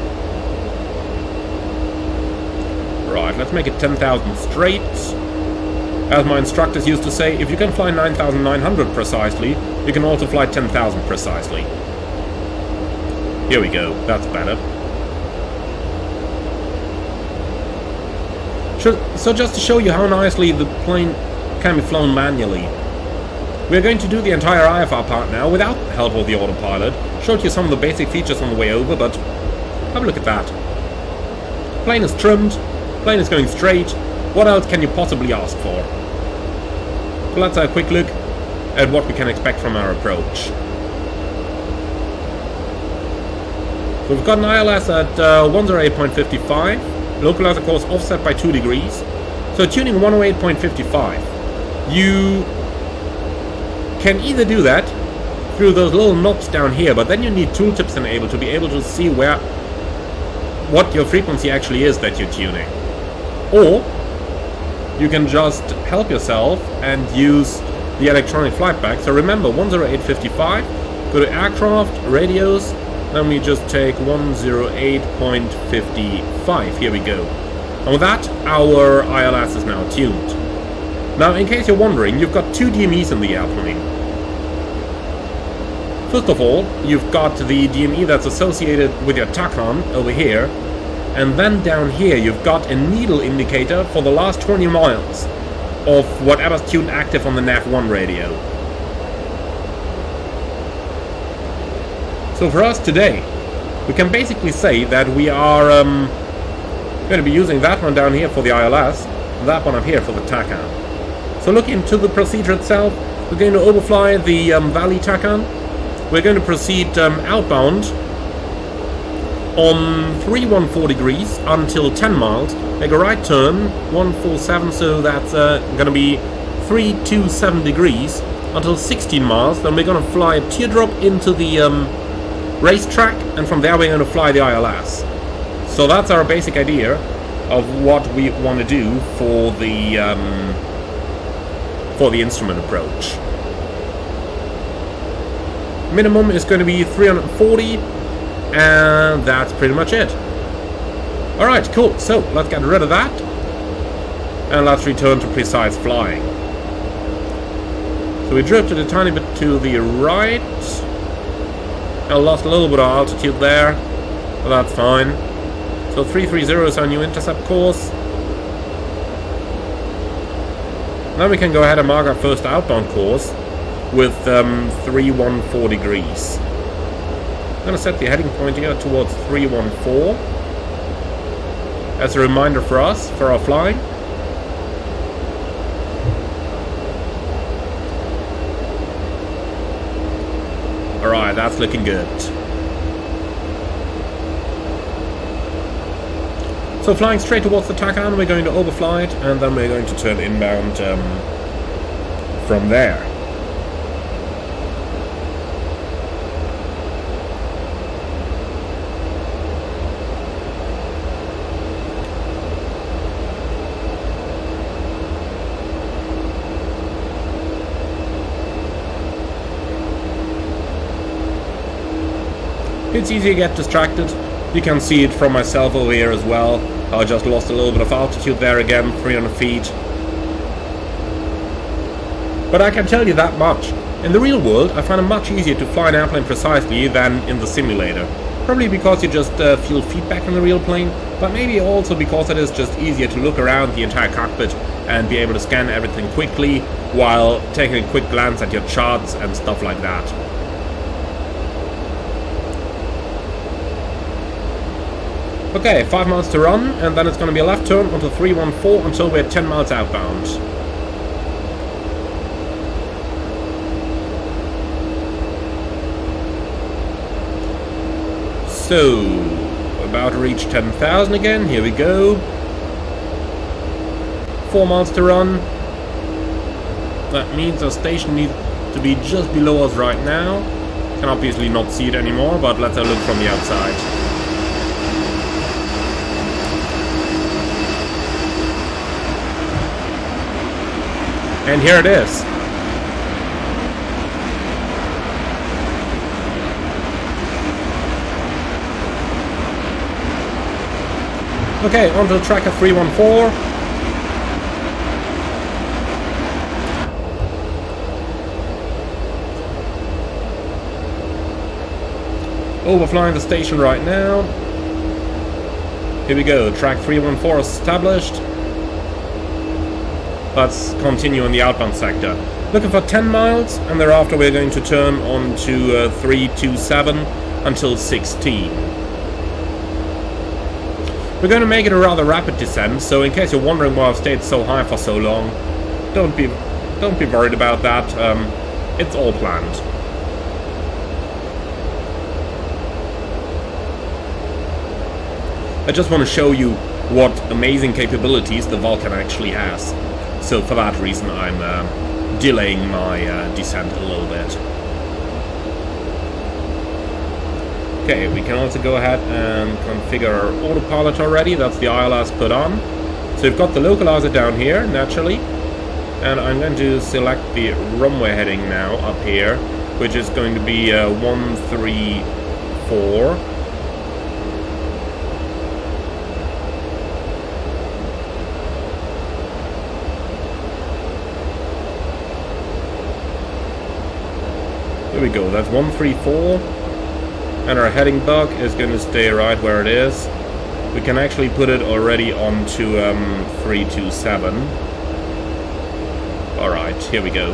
Speaker 1: Right, let's make it 10,000 straight. As my instructors used to say, if you can fly 9,900 precisely, you can also fly 10,000 precisely. Here we go, that's better. So just to show you how nicely the plane can be flown manually, we're going to do the entire IFR part now without the help of the autopilot. Showed you some of the basic features on the way over, but have a look at that. Plane is trimmed, plane is going straight. What else can you possibly ask for? So let's have a quick look at what we can expect from our approach. So we've got an ILS at 108.55. Localizer course offset by 2 degrees. So tuning 108.55. You can either do that through those little knobs down here, but then you need tooltips enabled to be able to see what your frequency actually is that you're tuning. Or you can just help yourself and use the electronic flight bag. So remember 108.55, go to aircraft, radios, then we just take 108.55. Here we go. And with that, our ILS is now tuned. Now, in case you're wondering, you've got 2 DMEs in the airplane. First of all, you've got the DME that's associated with your TACAN over here. And then down here, you've got a needle indicator for the last 20 miles of whatever's tuned active on the NAV1 radio. So for us today, we can basically say that we are going to be using that one down here for the ILS, that one up here for the TACAN. So looking into the procedure itself, we're going to overfly the Valley TACAN. We're going to proceed outbound on 314 degrees until 10 miles, make a right turn, 147, so that's going to be 327 degrees until 16 miles. Then we're going to fly a teardrop into the racetrack, and from there we're going to fly the ILS. So that's our basic idea of what we want to do for the instrument approach. Minimum is going to be 340, and that's pretty much it. Alright, cool. So let's get rid of that, and let's return to precise flying. So we drifted a tiny bit to the right. I lost a little bit of altitude there, but that's fine. So 330 is our new intercept course. Now we can go ahead and mark our first outbound course with 314 degrees. I'm going to set the heading point here towards 314 as a reminder for us, for our flying. Alright, that's looking good. So flying straight towards the TACAN, we're going to overfly it, and then we're going to turn inbound from there. It's easy to get distracted. You can see it from myself over here as well. I just lost a little bit of altitude there again, 300 feet. But I can tell you that much. In the real world, I find it much easier to fly an airplane precisely than in the simulator. Probably because you just feel feedback in the real plane, but maybe also because it is just easier to look around the entire cockpit and be able to scan everything quickly while taking a quick glance at your charts and stuff like that. Okay, 5 miles to run, and then it's going to be a left turn onto 314 until we're 10 miles outbound. So, about to reach 10,000 again, here we go. 4 miles to run. That means our station needs to be just below us right now. Can obviously not see it anymore, but let's have a look from the outside. And here it is. Okay, onto the track of 314. Overflying the station right now. Here we go, track 314 is established. Let's continue on the outbound sector. Looking for 10 miles, and thereafter we're going to turn on to 327 until 16. We're going to make it a rather rapid descent, so in case you're wondering why I've stayed so high for so long, don't be worried about that. It's all planned. I just want to show you what amazing capabilities the Vulcan actually has. So for that reason I'm delaying my descent a little bit. Okay, we can also go ahead and configure our autopilot already. That's the ILS put on. So we've got the localizer down here, naturally. And I'm going to select the runway heading now up here, which is going to be 134. There we go, that's 134, and our heading bug is going to stay right where it is. We can actually put it already onto 327. Alright, here we go.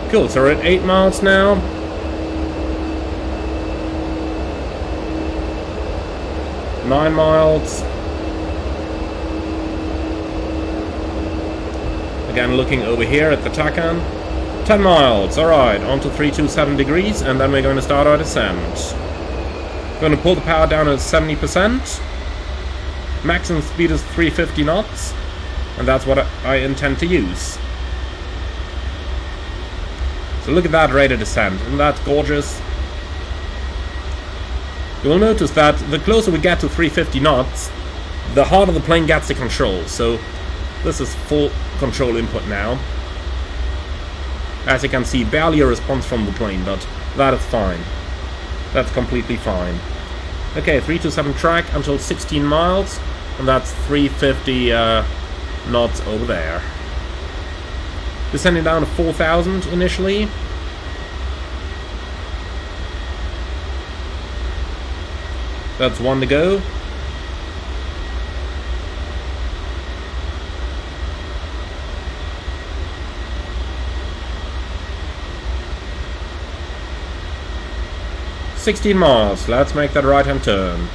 Speaker 1: Cool, so we're at 8 miles now. Nine miles. Again, looking over here at the TACAN. 10 miles, alright, on to 327 degrees, and then we're going to start our descent. Going to pull the power down at 70%. Maximum speed is 350 knots, and that's what I intend to use. So look at that rate of descent, isn't that gorgeous? You will notice that the closer we get to 350 knots, the harder the plane gets to control, so this is full control input now. As you can see, barely a response from the plane, but that is fine. That's completely fine. Okay, 327 track until 16 miles, and that's 350 knots over there. Descending down to 4,000 initially. That's one to go. $16 miles. Let's make that right-hand turn.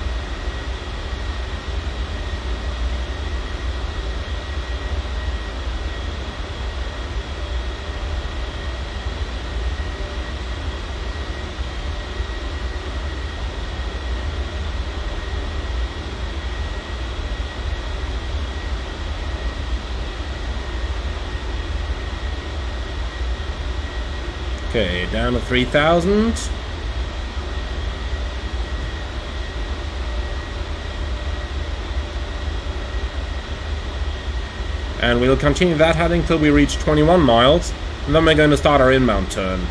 Speaker 1: Okay, down to 3,000. And we'll continue that heading till we reach 21 miles, and then we're going to start our inbound turn.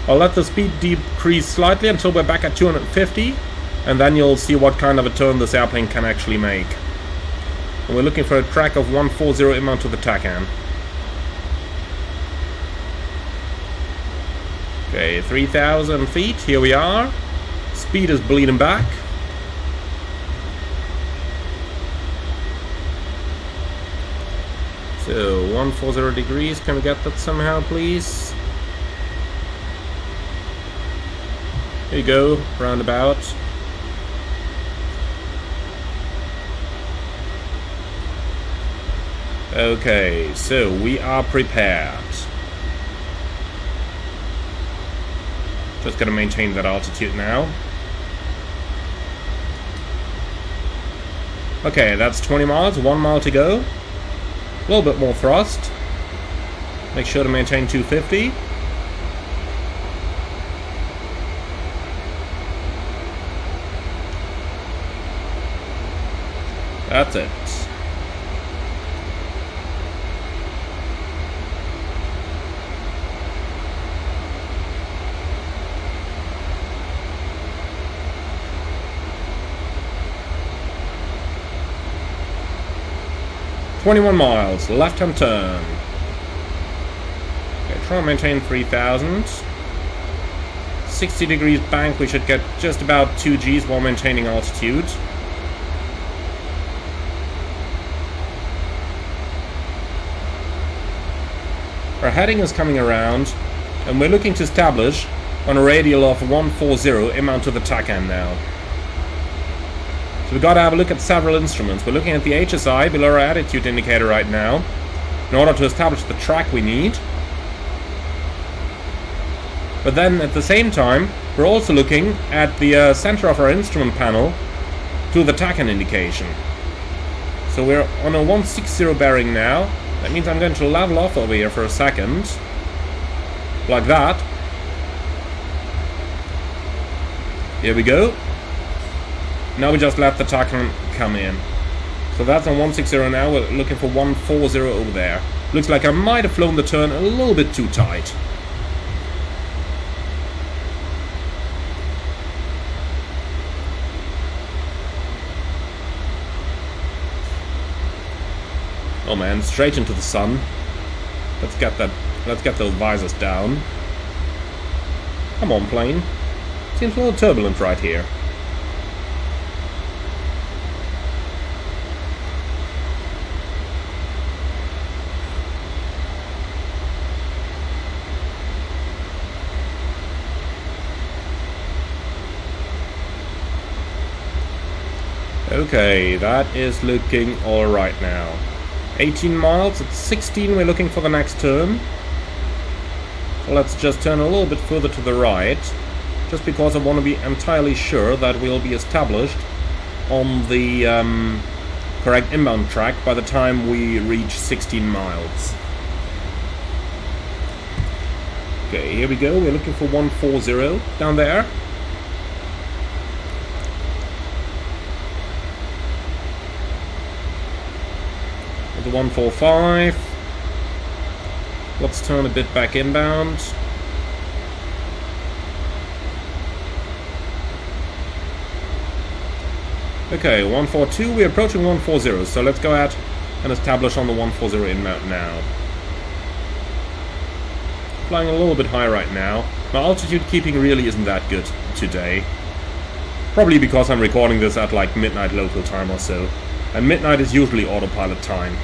Speaker 1: I'll let the speed decrease slightly until we're back at 250, and then you'll see what kind of a turn this airplane can actually make. And we're looking for a track of 140 inbound to the TACAN. Okay, 3,000 feet, here we are. Speed is bleeding back. So 140 degrees, can we get that somehow, please? Here you go, roundabout. Okay, so we are prepared. Just gonna maintain that altitude now. Okay, that's 20 miles, 1 mile to go. A little bit more thrust. Make sure to maintain 250. That's it. "21 miles, left-hand turn." Okay, try and maintain 3,000. 60 degrees bank, we should get just about 2 Gs while maintaining altitude. Our heading is coming around, and we're looking to establish on a radial of 140 inbound to the tack end now. So we've got to have a look at several instruments. We're looking at the HSI below our attitude indicator right now in order to establish the track we need. But then at the same time, we're also looking at the center of our instrument panel to the tack end indication. So we're on a 160 bearing now. That means I'm going to level off over here for a second. Like that. Here we go. Now we just let the tack come in. So that's on 160 now, we're looking for 140 over there. Looks like I might have flown the turn a little bit too tight. Oh man, straight into the sun. Let's get those visors down. Come on, plane. Seems a little turbulent right here. Okay, that is looking alright now. 18 miles, at 16 we're looking for the next turn. So let's just turn a little bit further to the right, just because I want to be entirely sure that we'll be established on the correct inbound track by the time we reach 16 miles. Okay, here we go, we're looking for 140 down there. The 145. Let's turn a bit back inbound. Okay, 142. We're approaching 140, so let's go ahead and establish on the 140 inbound now. Flying a little bit high right now. My altitude keeping really isn't that good today. Probably because I'm recording this at like midnight local time or so. And midnight is usually autopilot time.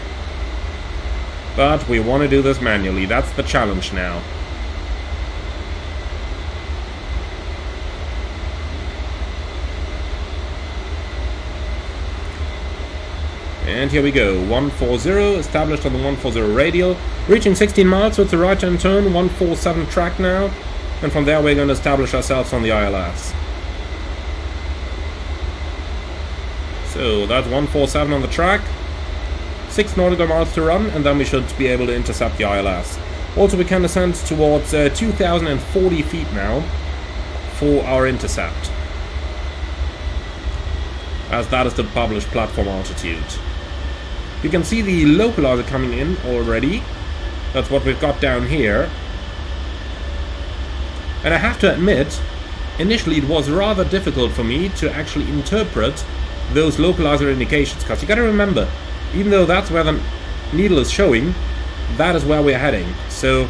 Speaker 1: But we want to do this manually, that's the challenge now. And here we go, 140, established on the 140 radial. Reaching 16 miles with the right-hand turn, 147 track now. And from there we're going to establish ourselves on the ILS. So that's 147 on the track. 6 nautical miles to run, and then we should be able to intercept the ILS. Also, we can descend towards 2,040 feet now for our intercept, as that is the published platform altitude. You can see the localizer coming in already. That's what we've got down here. And I have to admit, initially it was rather difficult for me to actually interpret those localizer indications, because you gotta remember, even though that's where the needle is showing, that is where we're heading. So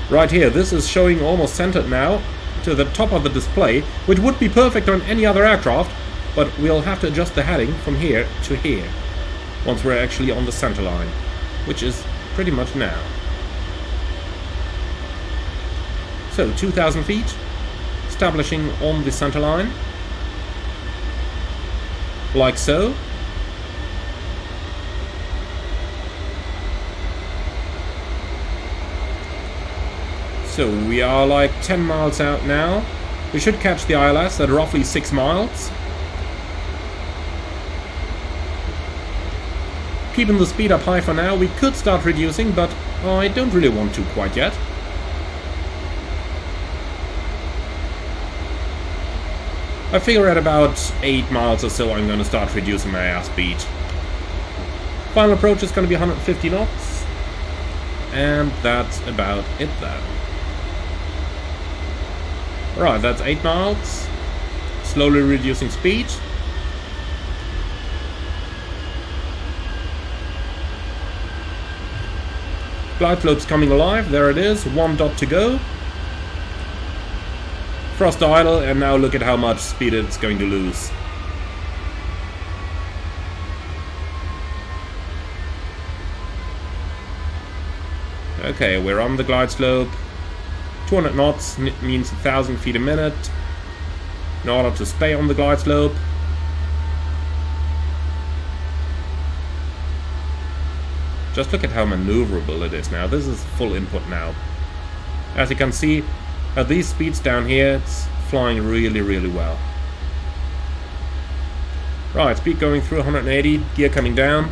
Speaker 1: right here, this is showing almost centered now to the top of the display, which would be perfect on any other aircraft, but we'll have to adjust the heading from here to here. once we're actually on the center line, which is pretty much now. So 2,000 feet, establishing on the center line, like so. So we are like 10 miles out now. We should catch the ILS at roughly 6 miles. Keeping the speed up high for now. We could start reducing, but I don't really want to quite yet. I figure at about 8 miles or so I'm going to start reducing my airspeed. Final approach is going to be 150 knots. And that's about it then. Right, that's 8 miles. Slowly reducing speed. Glide slope's coming alive. There it is. 1 dot to go. Thrust idle, and now look at how much speed it's going to lose. Okay, we're on the glide slope. 200 knots means 1,000 feet a minute. In order to stay on the glide slope. Just look at how maneuverable it is now. This is full input now. As you can see, at these speeds down here, it's flying really, really well. Right, speed going through 180, gear coming down.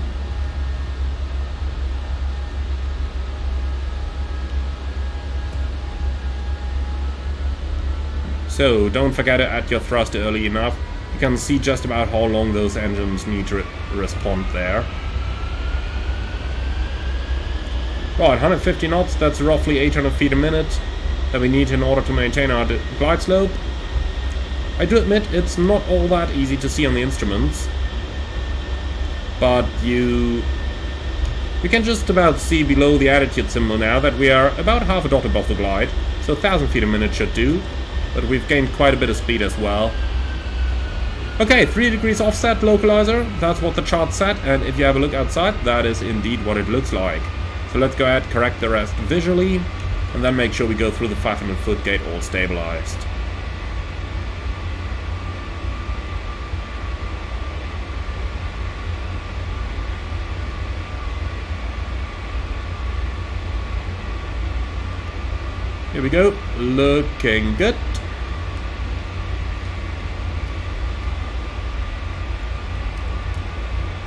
Speaker 1: So, don't forget to add your thrust early enough. You can see just about how long those engines need to respond there. Right, 150 knots, that's roughly 800 feet a minute that we need in order to maintain our glide slope. I do admit it's not all that easy to see on the instruments, but you can just about see below the attitude symbol now that we are about half a dot above the glide, so 1,000 feet a minute should do, but we've gained quite a bit of speed as well. Okay, 3 degrees offset localizer, that's what the chart said, and if you have a look outside, that is indeed what it looks like. So let's go ahead, correct the rest visually, and then make sure we go through the 500 foot gate all stabilized. Here we go, looking good.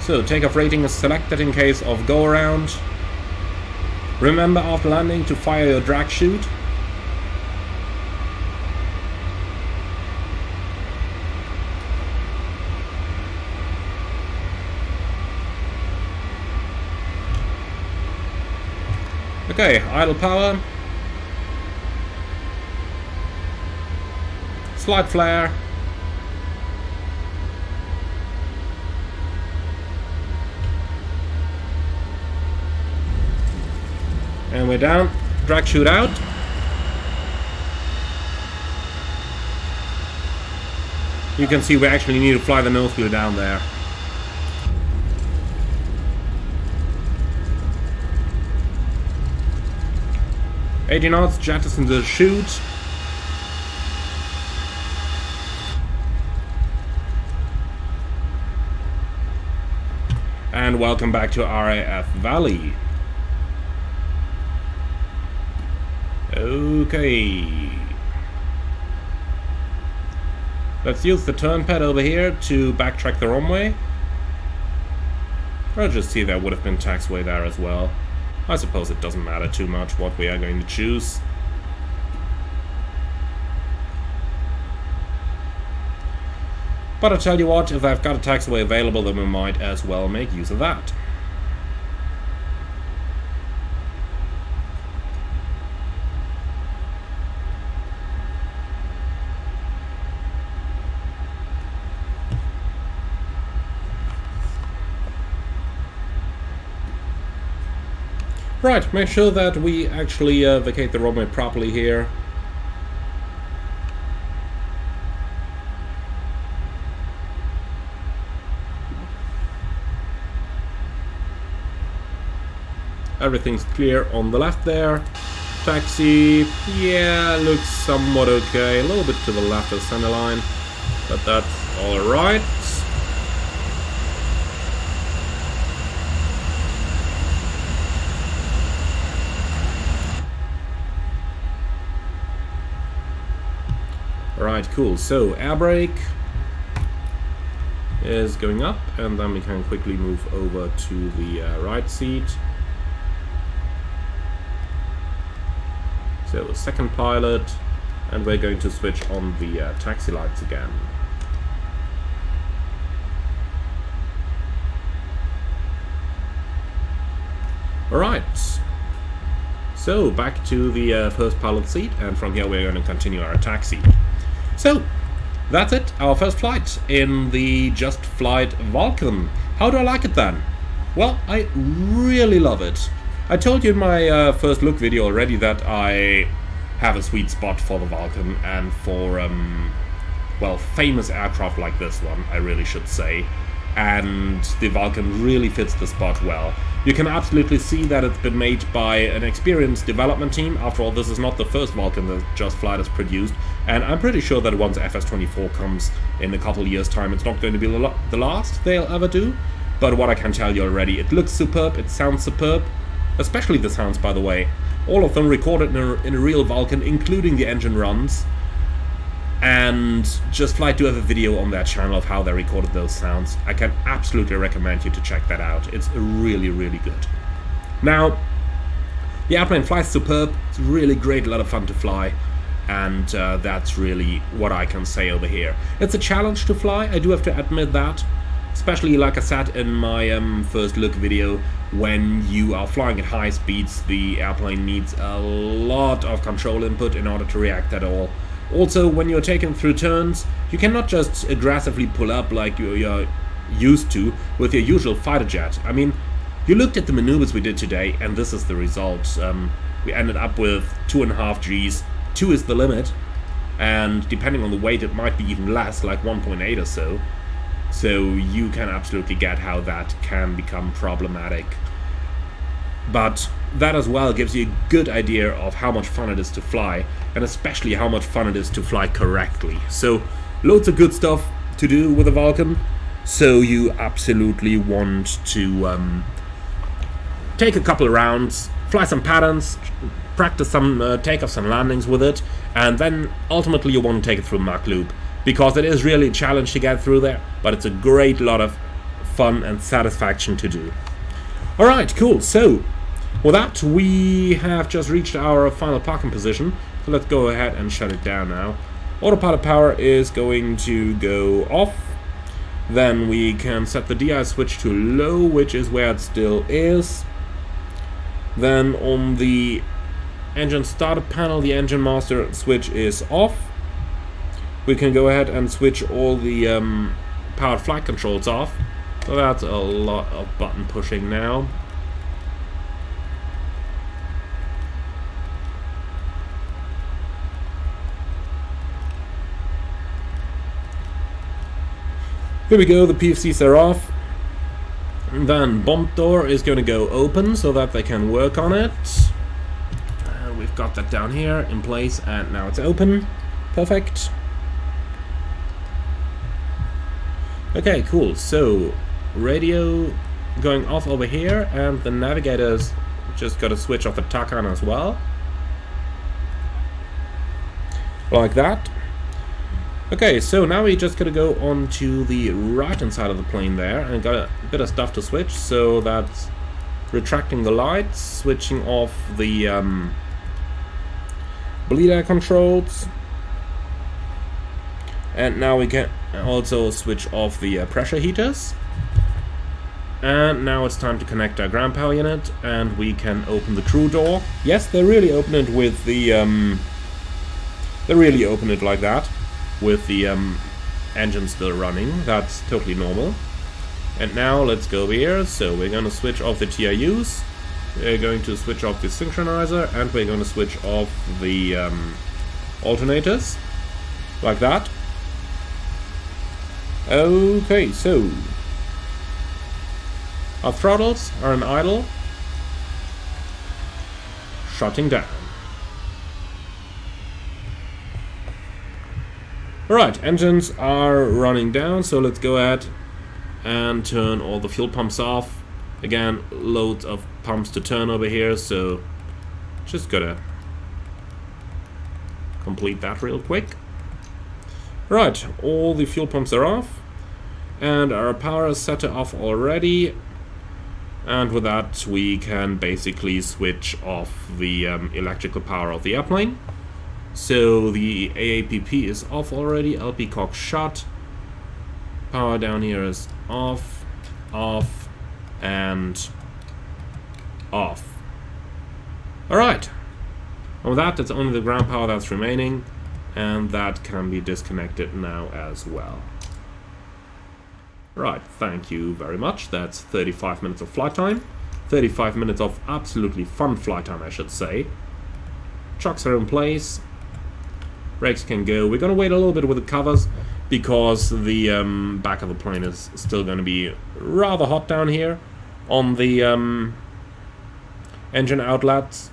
Speaker 1: So takeoff rating is selected in case of go around. Remember after landing to fire your drag chute. Okay, idle power. Slide flare. And we're down. Drag chute out. You can see we actually need to fly the nose wheel down there. $80 knots, jettison the chute. And welcome back to RAF Valley. Okay. Let's use the turn pad over here to backtrack the runway. I'll just see there would have been taxiway there as well. I suppose it doesn't matter too much what we are going to choose. But I'll tell you what, if I've got a taxiway available, then we might as well make use of that. Right, make sure that we actually vacate the runway properly here. Everything's clear on the left there. Taxi, yeah, looks somewhat okay. A little bit to the left of the center line, but that's alright. Alright, cool. So, air brake is going up, and then we can quickly move over to the right seat. So, second pilot, and we're going to switch on the taxi lights again. Alright, so back to the first pilot seat, and from here we're going to continue our taxi. So, that's it, our first flight in the JustFlight VULCAN. How do I like it then? Well, I really love it. I told you in my first look video already that I have a sweet spot for the VULCAN and for, well, famous aircraft like this one, I really should say. And the VULCAN really fits the spot well. You can absolutely see that it's been made by an experienced development team. After all, this is not the first VULCAN that JustFlight has produced, and I'm pretty sure that once FS24 comes in a couple years' time, it's not going to be the last they'll ever do. But what I can tell you already, it looks superb, it sounds superb, especially the sounds, by the way. All of them recorded in a real VULCAN, including the engine runs. And JustFlight do have a video on their channel of how they recorded those sounds. I can absolutely recommend you to check that out. It's really, really good. Now, the airplane flies superb. It's really great, a lot of fun to fly. And that's really what I can say over here. It's a challenge to fly, I do have to admit that. Especially, like I said in my first look video, when you are flying at high speeds, the airplane needs a lot of control input in order to react at all. Also, when you're taken through turns, you cannot just aggressively pull up like you're used to with your usual fighter jet. I mean, you looked at the maneuvers we did today, and this is the result. We ended up with 2.5 Gs. 2 is the limit, and depending on the weight, it might be even less, like 1.8 or so. So you can absolutely get how that can become problematic. But that as well gives you a good idea of how much fun it is to fly, and especially how much fun it is to fly correctly. So loads of good stuff to do with a VULCAN, so you absolutely want to take a couple of rounds, fly some patterns, practice some takeoffs and landings with it, and then ultimately you want to take it through Mach Loop, because it is really a challenge to get through there, but it's a great lot of fun and satisfaction to do. Alright, cool. So, with that, we have just reached our final parking position. So let's go ahead and shut it down now. Autopilot power is going to go off. Then we can set the DI switch to low, which is where it still is. Then on the engine startup panel, the engine master switch is off. We can go ahead and switch all the powered flight controls off. So that's a lot of button pushing now. Here we go, the PFCs are off. And then bomb door is going to go open so that they can work on it. We've got that down here in place, and now it's open. Perfect. Okay, cool. So, radio going off over here, and the navigator's just got to switch off the TACAN as well. Like that. Okay, so now we just gotta go on to the right-hand side of the plane there, and got a bit of stuff to switch. So that's retracting the lights, switching off the bleed air controls, and now we can also switch off the pressure heaters. And now it's time to connect our ground power unit, and we can open the crew door. Yes, they really open it with the they really open it like that, with the engine still running. That's totally normal. And now let's go over here. So we're going to switch off the TIUs, we're going to switch off the synchronizer, and we're going to switch off the alternators, like that. Okay, so our throttles are in idle. shutting down. Alright, engines are running down, so let's go ahead and turn all the fuel pumps off. Again, loads of pumps to turn over here, so just gotta complete that real quick. Right, all the fuel pumps are off, and our power is set to off already. And with that, we can basically switch off the electrical power of the airplane. So the AAPP is off already, LP cock shut. Power down here is off, off, and off. Alright. And with that, it's only the ground power that's remaining, and that can be disconnected now as well. Right, thank you very much. That's 35 minutes of flight time. 35 minutes of absolutely fun flight time, I should say. Chocks are in place. Brakes can go. We're going to wait a little bit with the covers because the back of the plane is still going to be rather hot down here on the engine outlets.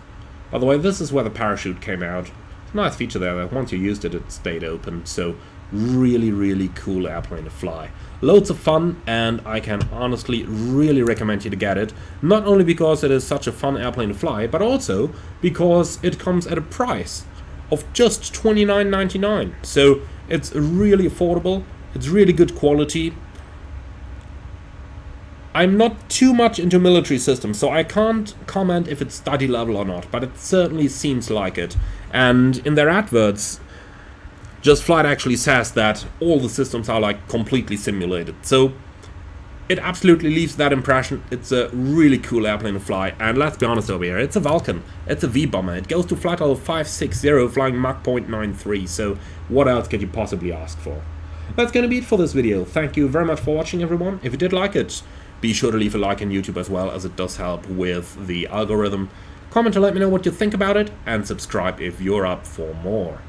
Speaker 1: By the way, this is where the parachute came out. It's a nice feature there that once you used it, it stayed open. So really, really cool airplane to fly. Loads of fun, and I can honestly really recommend you to get it. Not only because it is such a fun airplane to fly, but also because it comes at a price of just $29.99. So it's really affordable, it's really good quality. I'm not too much into military systems, so I can't comment if it's study level or not, but it certainly seems like it. And in their adverts, JustFlight actually says that all the systems are like completely simulated. So it absolutely leaves that impression. It's a really cool airplane to fly, and let's be honest over here, it's a Vulcan, it's a V-bomber. It goes to flight level 560, flying Mach 0.93, so what else could you possibly ask for? That's gonna be it for this video. Thank you very much for watching, everyone. If you did like it, be sure to leave a like on YouTube as well, as it does help with the algorithm. Comment to let me know what you think about it, and subscribe if you're up for more.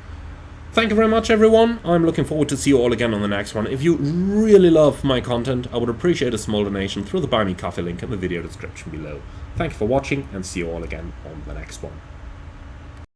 Speaker 1: Thank you very much, everyone. I'm looking forward to see you all again on the next one. If you really love my content, I would appreciate a small donation through the Buy Me Coffee link in the video description below. Thank you for watching, and see you all again on the next one.